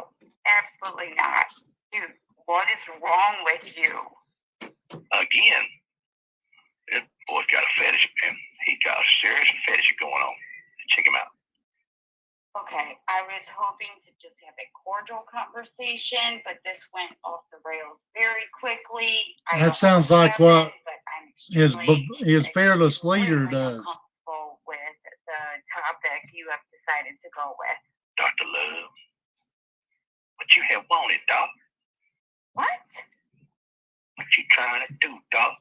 absolutely not. Dude, what is wrong with you? Again, that boy's got a fetish, man. He got a serious fetish going on. Check him out. Okay, I was hoping to just have a cordial conversation, but this went off the rails very quickly. That sounds like what but I'm his fearless leader does. Uncomfortable with the topic you have decided to go with. Dr. Love, what you have wanted, Doc? What? What you trying to do, Doc?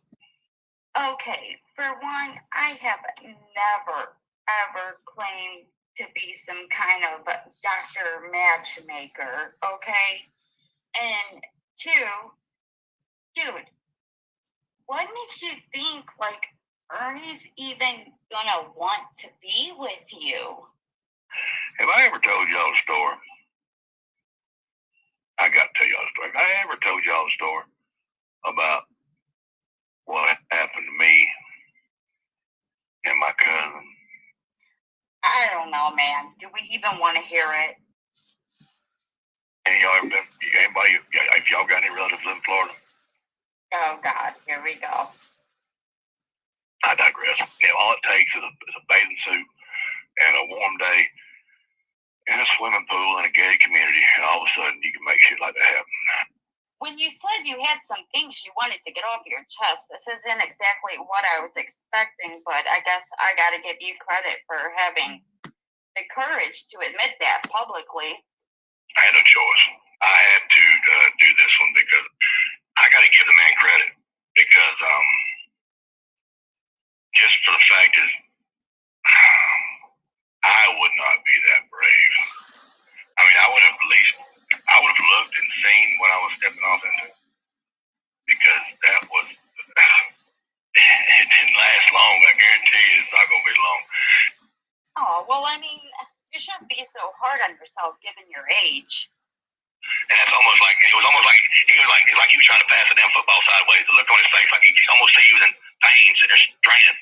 Okay, for one, I have never, ever claimed to be some kind of doctor matchmaker, okay? And two, dude, what makes you think, like, Ernie's even gonna want to be with you? Have I ever told y'all a story? I got to tell y'all a story. Have I ever told y'all a story about what happened to me and my cousin? I don't know, man. Do we even want to hear it? Any of y'all ever been, anybody, if y'all got any relatives in Florida? Oh, God, here we go. I digress. You know, all it takes is a bathing suit and a warm day in a swimming pool in a gated community, and all of a sudden you can make shit like that happen. When you said you had some things you wanted to get off your chest, this isn't exactly what I was expecting, but I guess I got to give you credit for having the courage to admit that publicly. I had no choice. I had to do this one because I got to give the man credit because just for the fact is I would not be that brave. I mean, I would have looked and seen what I was stepping off into because that was, it didn't last long. I guarantee you it's not going to be long. Oh, well, I mean, you shouldn't be so hard on yourself given your age. And that's almost like, it was like he was trying to pass a damn football sideways. The look on his face, like he almost see he was in pain, sitting there straining.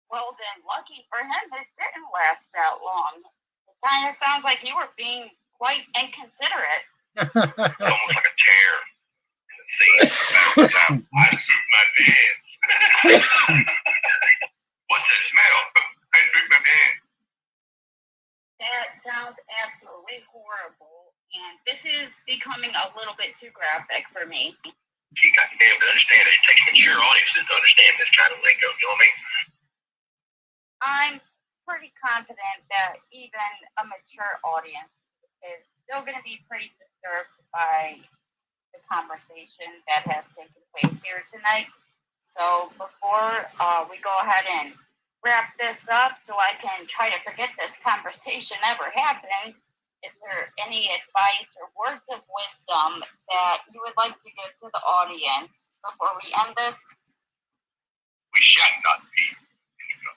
Well, then, lucky for him, it didn't last that long. It kind of sounds like you were being quite inconsiderate. It's almost like a tear in the scene. I drooped my pants. What's that smell? I drooped my pants. That sounds absolutely horrible, and this is becoming a little bit too graphic for me. You got to be able to understand it. It takes mature audiences to understand this kind of lingo, you know what I mean? I'm pretty confident that even a mature audience is still going to be pretty disturbed by the conversation that has taken place here tonight. So before we go ahead and wrap this up so I can try to forget this conversation ever happening, is there any advice or words of wisdom that you would like to give to the audience before we end this? We shall not be in the cup.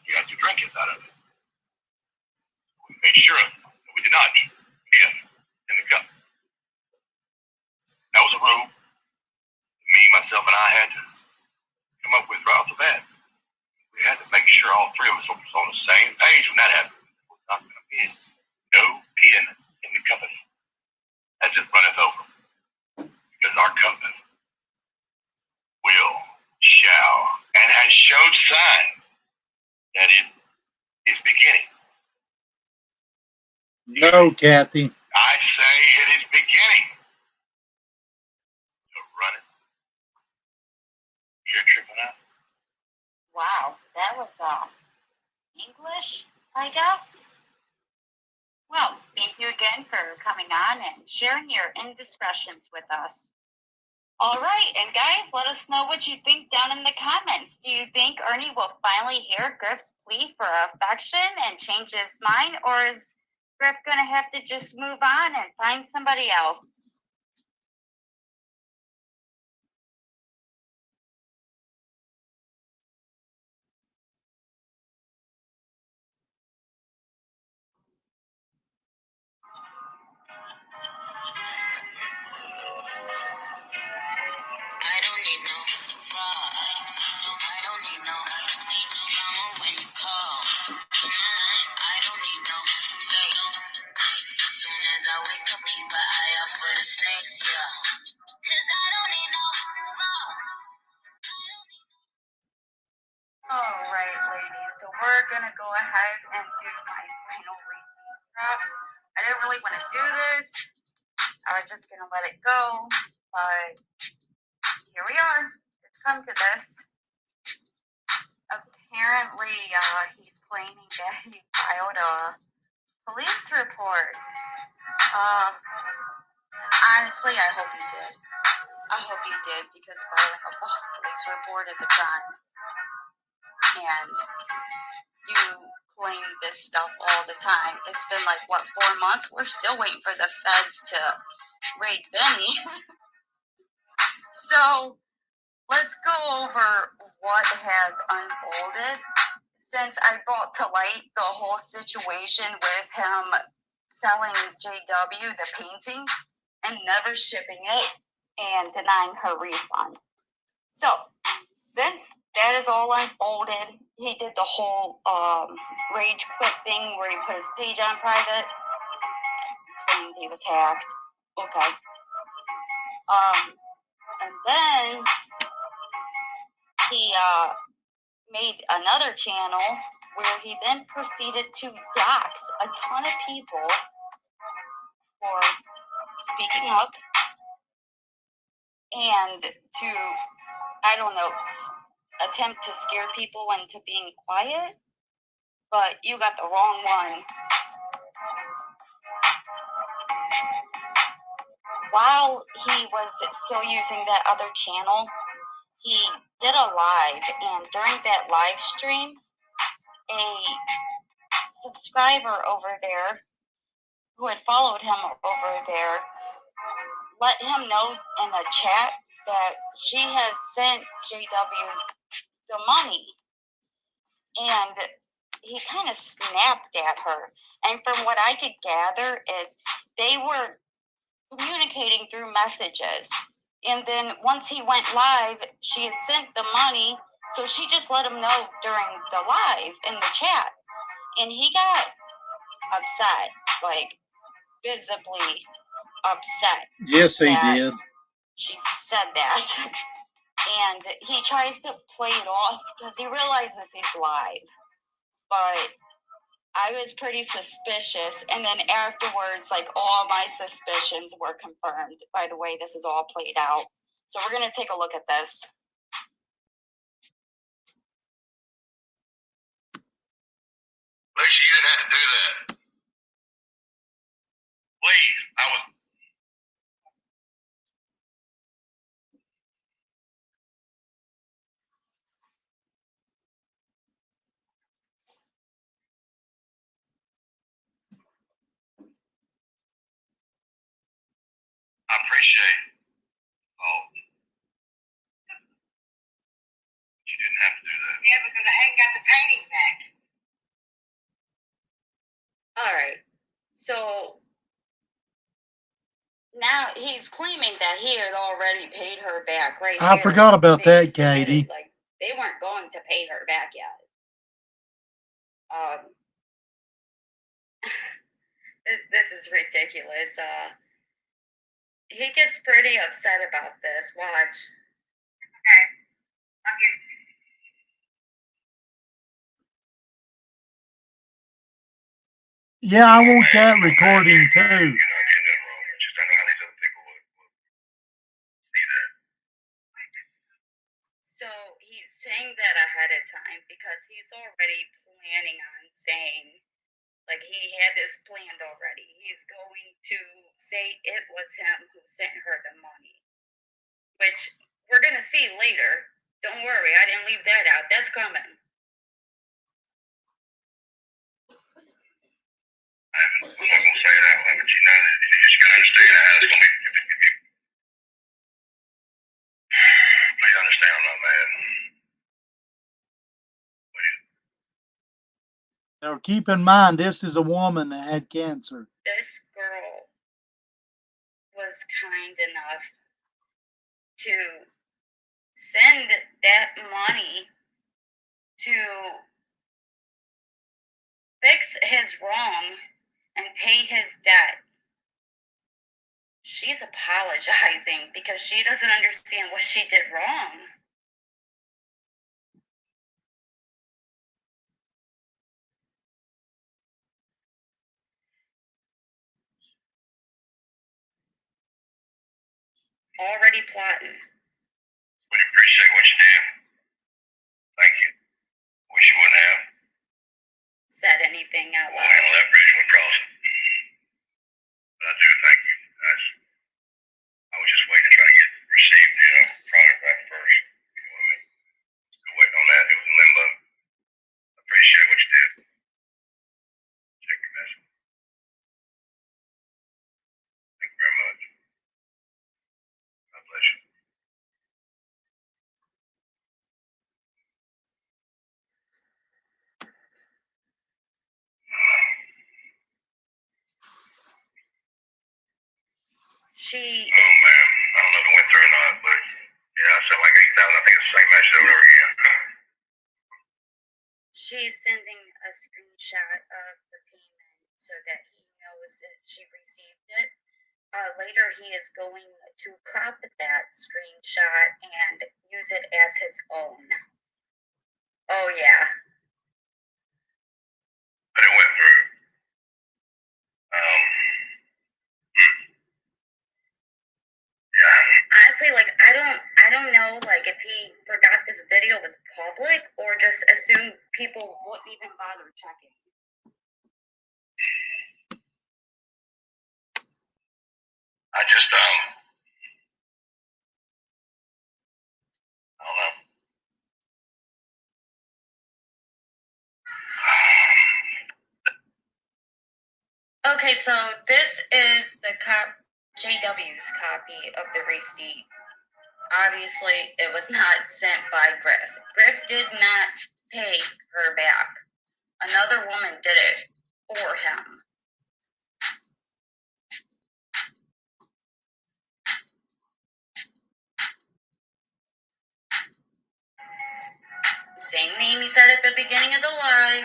We had to drink it out of it. We made sure that we did not be in the cup. That was a rule me, myself, and I had to come up with right off the bat. We had to make sure all three of us was on the same page when that happened. We're not going to be no peeing in the cup as it runneth over. Because our cup will, shall, and has showed sign that it is beginning. No, Kathy. I say it is beginning to run it you're tripping out. Wow, that was English, I guess. Well, thank you again for coming on and sharing your indiscretions with us. All right, and guys, let us know what you think down in the comments. Do you think Ernie will finally hear Griff's plea for affection and change his mind, or is Griff gonna have to just move on and find somebody else? I don't need no fraud. I don't need no drama when you call. I don't need no fake. Soon as I wake up, keep an eye out for the snakes, yeah. 'Cause I don't need no fraud. All right, ladies. So we're gonna go ahead and do my final receipt drop. I didn't really want to do this. I was just gonna let it go, but here we are. It's come to this. Apparently, he's claiming that he filed a police report. Honestly, I hope he did. I hope he did, because filing a false police report is a crime. And you claim this stuff all the time. It's been like, what, 4 months? We're still waiting for the feds to raid Benny. So let's go over what has unfolded since I brought to light the whole situation with him selling JW the painting and never shipping it and denying her refund. So since that is all unfolded, he did the whole rage quit thing where he put his page on private, claimed he was hacked. Okay. And then he made another channel where he then proceeded to dox a ton of people for speaking up and to, I don't know, attempt to scare people into being quiet. But you got the wrong one. While he was still using that other channel, he did a live, and during that live stream, a subscriber over there who had followed him over there let him know in the chat that she had sent JW the money, and he kind of snapped at her. And from what I could gather is they were communicating through messages. And then once he went live, she had sent the money, so she just let him know during the live in the chat. And he got upset, like visibly upset. Yes, he did. She said that. And he tries to play it off because he realizes he's live. But I was pretty suspicious, and then afterwards, like, all my suspicions were confirmed by the way this is all played out. So we're gonna take a look at this. Lacey, you didn't have to do that. Please, I was. I appreciate it. Oh. You didn't have to do that. Yeah, because I ain't got the painting back. All right. So now he's claiming that he had already paid her back, right? I forgot about They that, submitted, Katie. like, they weren't going to pay her back yet. This is ridiculous. He gets pretty upset about this. Watch. Okay. I'll get it. Yeah, I want that recording too. You're not getting that wrong. It's just I know how these other people would see that. So he's saying that ahead of time because he's already planning on saying, like, he had this planned already. He's going to say it was him who sent her the money, which we're going to see later. Don't worry, I didn't leave that out. That's coming. I'm not going to say that one, but you know that you're just going to understand how it's going to be. Please understand I'm not mad. Now keep in mind, this is a woman that had cancer. This girl was kind enough to send that money to fix his wrong and pay his debt. She's apologizing because she doesn't understand what she did wrong. Already plotting. We appreciate what you did. Thank you. Wish you wouldn't have. Said anything out We'll loud. handle that bridge when we cross it. But I do thank you. I was just waiting to try to receive the product back first. You know what I mean? Still waiting on that. It was in limbo. I appreciate what you did. Check your message. Thank you very much. God bless you. She Oh is, man, I don't know if it went through or not, but yeah, I said like 8,000. I think it's the same message over and over again. she's sending a screenshot of the payment so that he knows that she received it. Later, he is going to crop that screenshot and use it as his own. Oh, yeah. But it went through. Yeah. Honestly, like, I don't know, like, if he forgot this video was public or just assumed people wouldn't even bother checking. I just I don't know. Okay, so this is the JW's copy of the receipt. Obviously, it was not sent by Griff. Griff did not pay her back. Another woman did it for him. Same name he said at the beginning of the live.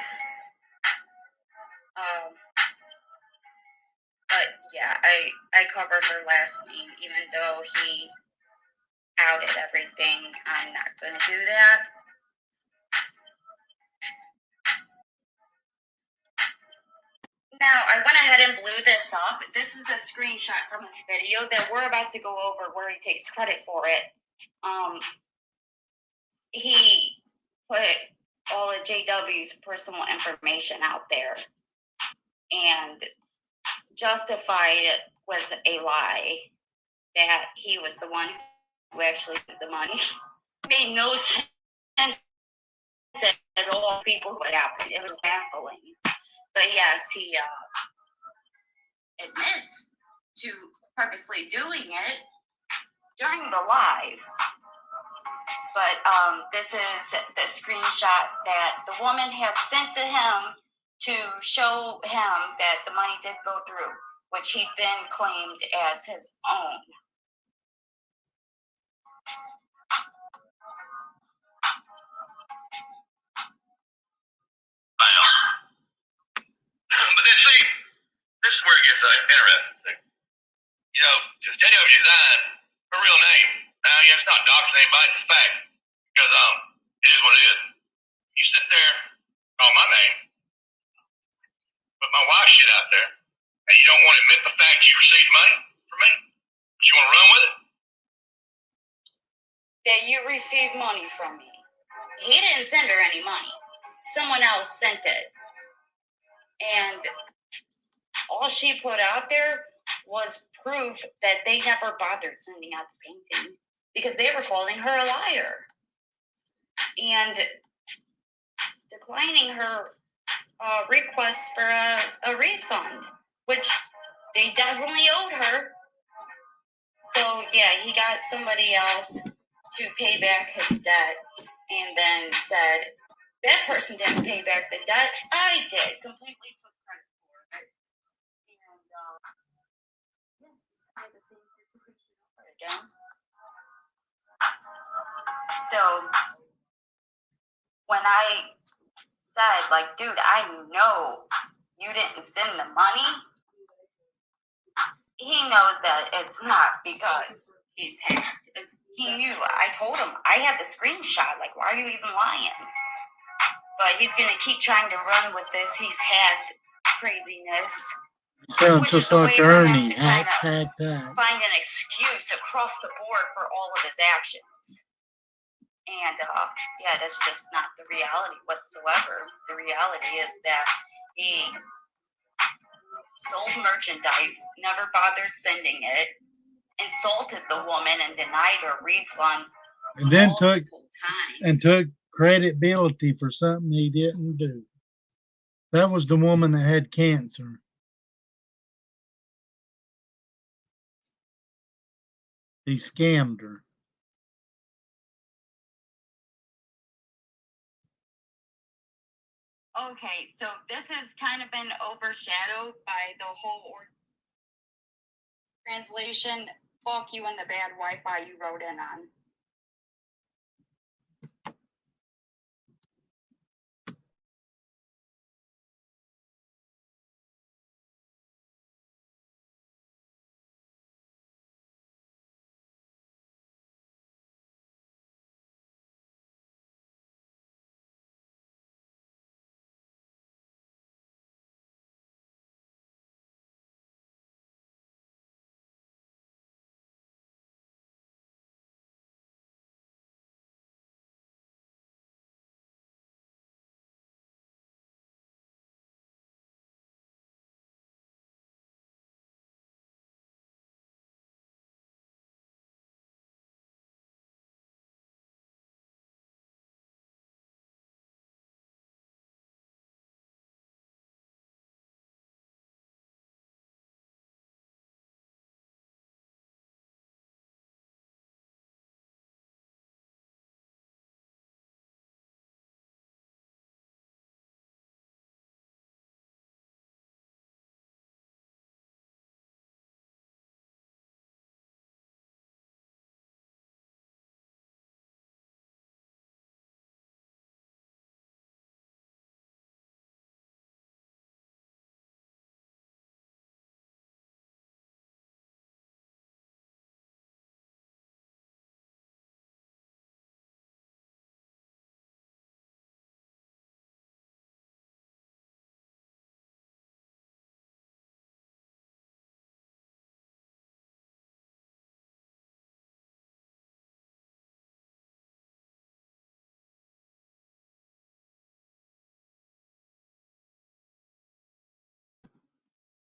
But yeah, I covered her last name, even though he outed everything. I'm not going to do that. Now, I went ahead and blew this up. This is a screenshot from his video that we're about to go over where he takes credit for it. He put all of JW's personal information out there and justified it with a lie that he was the one who actually took the money. Made no sense at all. People what happened. It was baffling. But yes, he admits to purposely doing it during the live. But this is the screenshot that the woman had sent to him to show him that the money did go through, which he then claimed as his own. But then see, this is where it gets interesting. You know, JW designed her real name. Now, yeah, it's not doxing anybody, it's a fact. Because it is what it is. You sit there, call my name, put my wife's shit out there, and you don't want to admit the fact you received money from me? But you want to run with it? That you received money from me. he didn't send her any money. Someone else sent it. And all she put out there was proof that they never bothered sending out the painting because they were calling her a liar and declining her request for a refund, which they definitely owed her. So, yeah, he got somebody else to pay back his debt and then said, that person didn't pay back the debt. I did. Completely took credit for it. And, yeah, it's kind of the same situation over again. So, when I said, like, dude, I know you didn't send the money, he knows that it's not because he's hacked. He knew. I told him. I had the screenshot. Like, why are you even lying? But he's going to keep trying to run with this he's hacked craziness. Sounds just like Ernie. Hack. Find an excuse across the board for all of his actions. And, yeah, that's just not the reality whatsoever. The reality is that he sold merchandise, never bothered sending it, insulted the woman and denied her refund. And then took credibility for something he didn't do. That was the woman that had cancer. He scammed her. Okay, so this has kind of been overshadowed by the whole translation, fuck you and the bad Wi-Fi you wrote in on.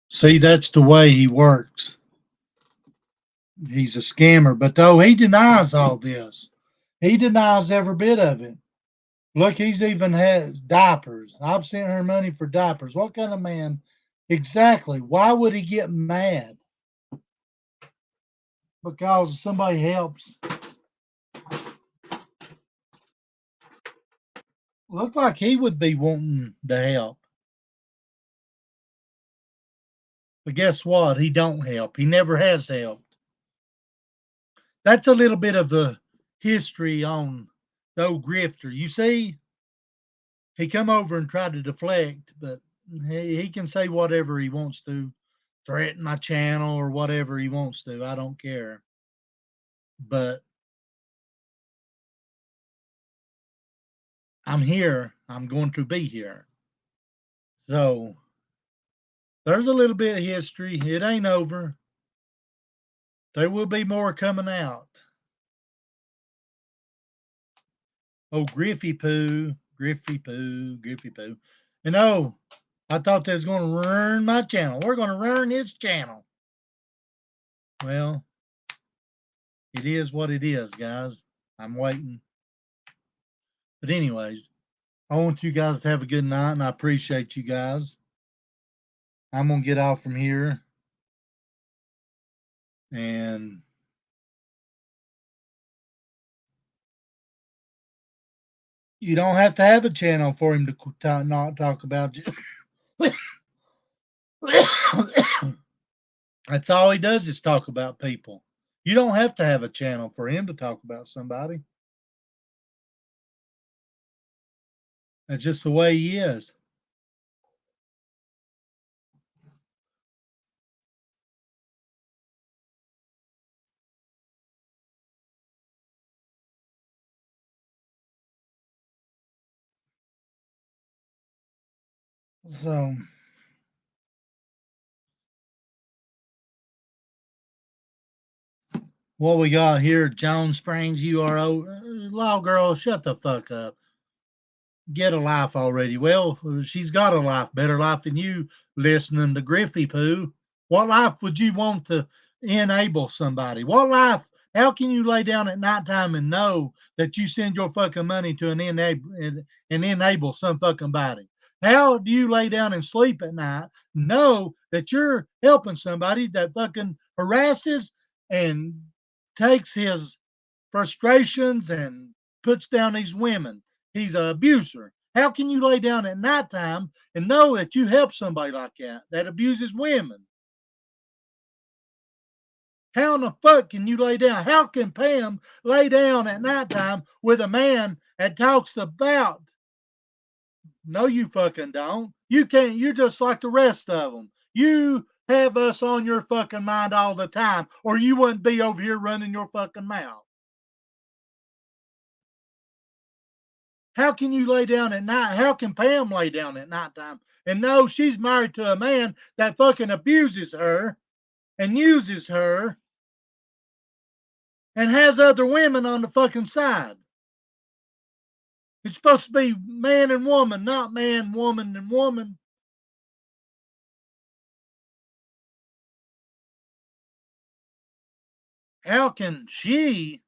See, that's the way he works. He's a scammer, but though he denies all this, he denies every bit of it. Look, he's even had diapers. I've sent her money for diapers. What kind of man? Exactly. Why would he get mad? Because somebody helps. Looked like he would be wanting to help. But guess what? He don't help. He never has helped. That's a little bit of a history on the old grifter. You see, he come over and tried to deflect, but he can say whatever he wants to, threaten my channel or whatever he wants to. I don't care. But I'm here. I'm going to be here. So there's a little bit of history. It ain't over. There will be more coming out. Oh, Griffy Poo, Griffy Poo, Griffy Poo. And oh, I thought they was going to ruin my channel. We're going to ruin his channel. Well, it is what it is, guys. I'm waiting. But anyways, I want you guys to have a good night, and I appreciate you guys. I'm going to get off from here. And you don't have to have a channel for him to not talk about you. That's all he does is talk about people. You don't have to have a channel for him to talk about somebody. That's just the way he is. So, what we got here, Jones Springs URO. Law girl, shut the fuck up. Get a life already. Well, she's got a life, better life than you listening to Griffy Poo. What life would you want to enable somebody? What life? How can you lay down at nighttime and know that you send your fucking money to an enable some fucking body? How do you lay down and sleep at night, know that you're helping somebody that fucking harasses and takes his frustrations and puts down these women? He's an abuser. How can you lay down at nighttime and know that you help somebody like that abuses women? How in the fuck can you lay down? How can Pam lay down at nighttime with a man that talks about? No, you fucking don't. You can't. You're just like the rest of them. You have us on your fucking mind all the time, or you wouldn't be over here running your fucking mouth. How can you lay down at night? How can Pam lay down at nighttime and know she's married to a man that fucking abuses her and uses her and has other women on the fucking side? It's supposed to be man and woman, not man, woman, and woman. How can she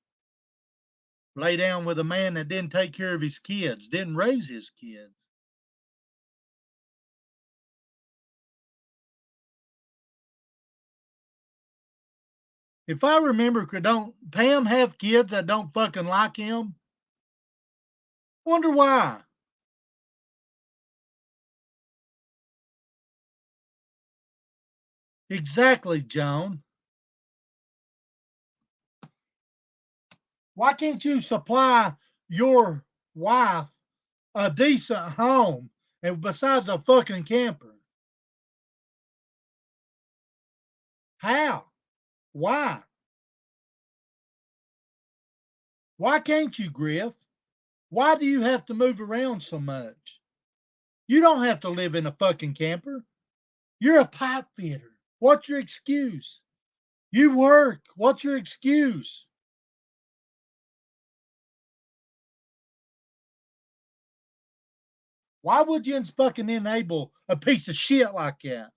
lay down with a man that didn't take care of his kids, didn't raise his kids? If I remember, don't Pam have kids that don't fucking like him? Wonder why. Exactly, Joan. Why can't you supply your wife a decent home and besides a fucking camper? How? Why? Why can't you, Griff? Why do you have to move around so much? You don't have to live in a fucking camper. You're a pipe fitter. What's your excuse? You work. What's your excuse? Why would you fucking enable a piece of shit like that?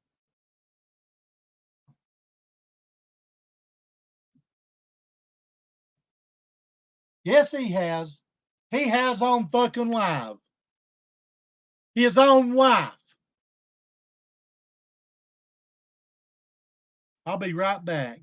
Yes, he has. He has on fucking live. His own wife. I'll be right back.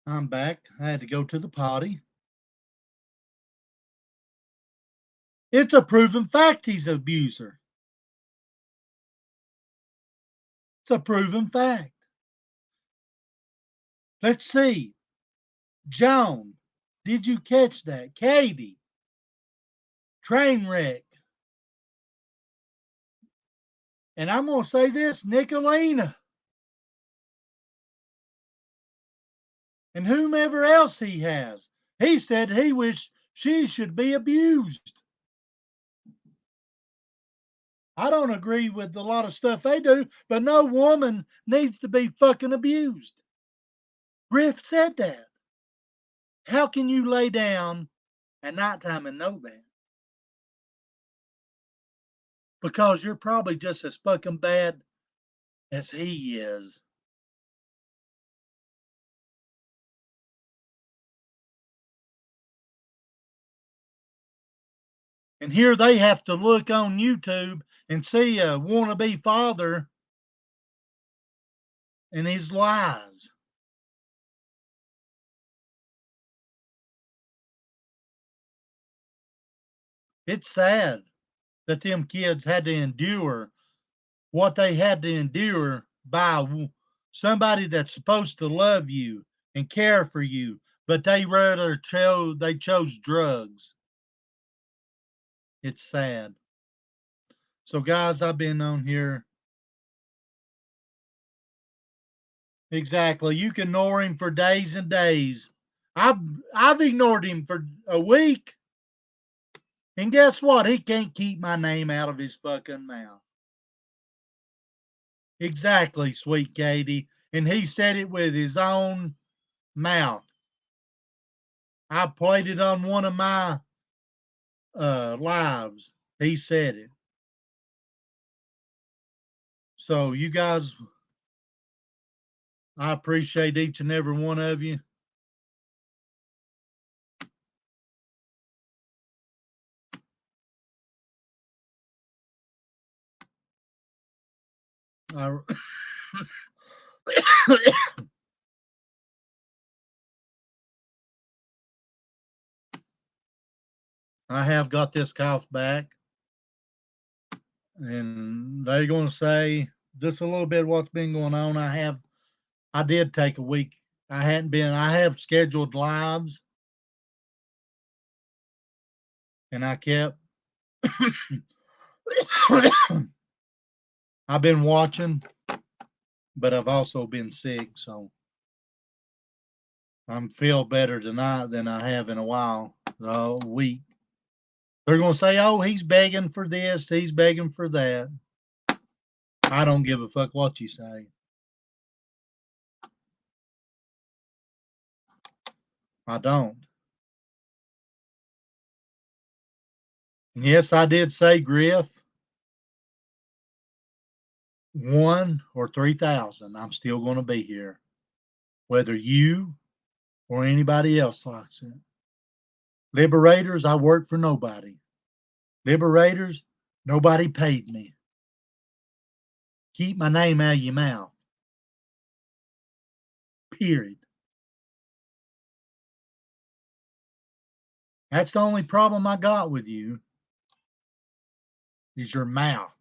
I'm back. I had to go to the potty. It's a proven fact he's an abuser. It's a proven fact. Let's see. Joan, did you catch that? Katie, Trainwreck. And I'm going to say this, Nicolina. And whomever else he has. He said he wished she should be abused. I don't agree with a lot of stuff they do, but no woman needs to be fucking abused. Griff said that. How can you lay down at nighttime and know that? Because you're probably just as fucking bad as he is. And here they have to look on YouTube and see a wannabe father and his lies. It's sad that them kids had to endure what they had to endure by somebody that's supposed to love you and care for you, but they chose drugs. It's sad. So guys, I've been on here. Exactly. You can ignore him for days and days. I've ignored him for a week. And guess what? He can't keep my name out of his fucking mouth. Exactly, sweet Katie. And he said it with his own mouth. I played it on one of my lives. He said it. So you guys, I appreciate each and every one of you. I have got this cough back. And they're going to say just a little bit what's been going on. I did take a week. I have scheduled lives. And I kept, I've been watching, but I've also been sick. So I'm feel better tonight than I have in a while, a week. They're going to say, oh, he's begging for this. He's begging for that. I don't give a fuck what you say. I don't. And yes, I did say, Griff, 1 or 3,000, I'm still going to be here, whether you or anybody else likes it. Liberators, I work for nobody. Liberators, nobody paid me. Keep my name out of your mouth. Period. That's the only problem I got with you, is your mouth.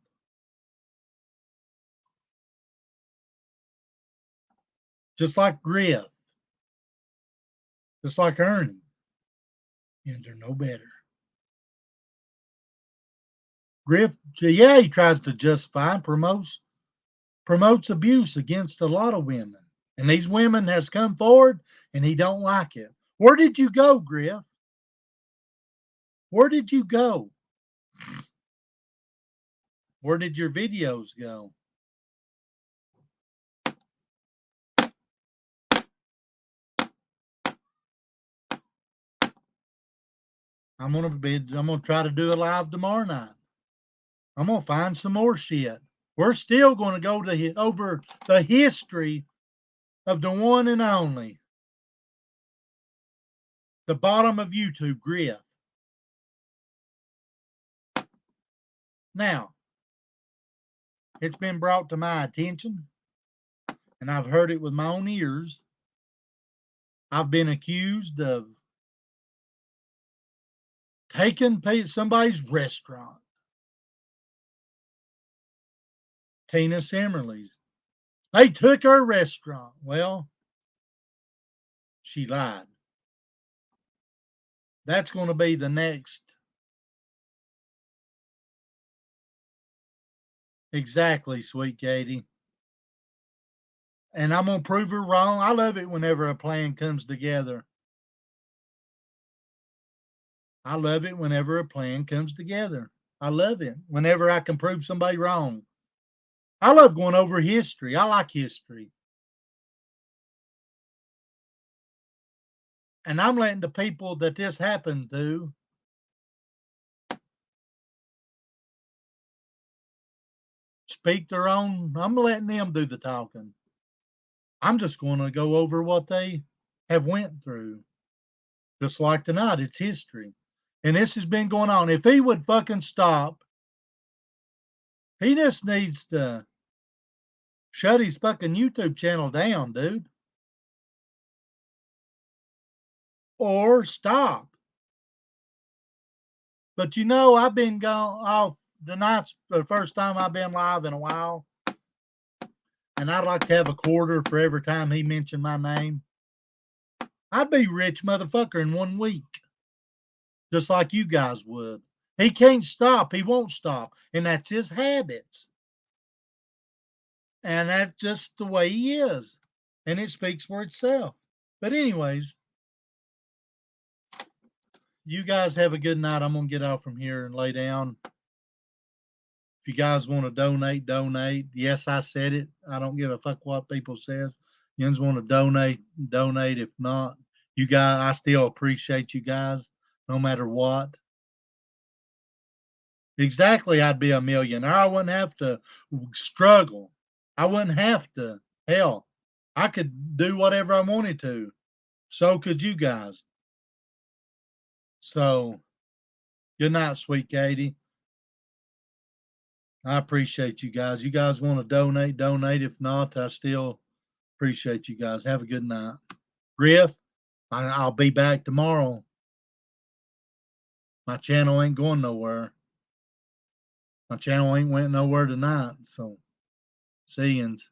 Just like Griff. Just like Ernie. And they're no better. Griff, yeah, he tries to justify and promotes abuse against a lot of women. And these women has come forward and he don't like it. Where did you go, Griff? Where did you go? Where did your videos go? I'm gonna try to do a live tomorrow night. I'm gonna find some more shit. We're still gonna go over the history of the one and only, the bottom of YouTube, Griff. Now, it's been brought to my attention, and I've heard it with my own ears. I've been accused of taking somebody's restaurant. Tina Simmerly's. They took her restaurant. Well, she lied. That's going to be the next. Exactly, sweet Katie. And I'm going to prove her wrong. I love it whenever a plan comes together. I love it whenever a plan comes together. I love it whenever I can prove somebody wrong. I love going over history. I like history. And I'm letting the people that this happened to speak their own. I'm letting them do the talking. I'm just going to go over what they have went through. Just like tonight, it's history. And this has been going on. If he would fucking stop, he just needs to shut his fucking YouTube channel down, dude. Or stop. But you know, I've been gone off. Tonight's the first time I've been live in a while. And I'd like to have a quarter for every time he mentioned my name. I'd be rich motherfucker in 1 week. Just like you guys would. He can't stop. He won't stop. And that's his habits. And that's just the way he is. And it speaks for itself. But anyways, you guys have a good night. I'm going to get out from here and lay down. If you guys want to donate, donate. Yes, I said it. I don't give a fuck what people says. You guys want to donate, donate. If not, you guys, I still appreciate you guys no matter what. Exactly, I'd be a millionaire. I wouldn't have to struggle. I wouldn't have to. Hell, I could do whatever I wanted to. So could you guys. So, good night, sweet Katie. I appreciate you guys. You guys want to donate, donate. If not, I still appreciate you guys. Have a good night. Griff, I'll be back tomorrow. My channel ain't going nowhere. My channel ain't went nowhere tonight. So, see yous.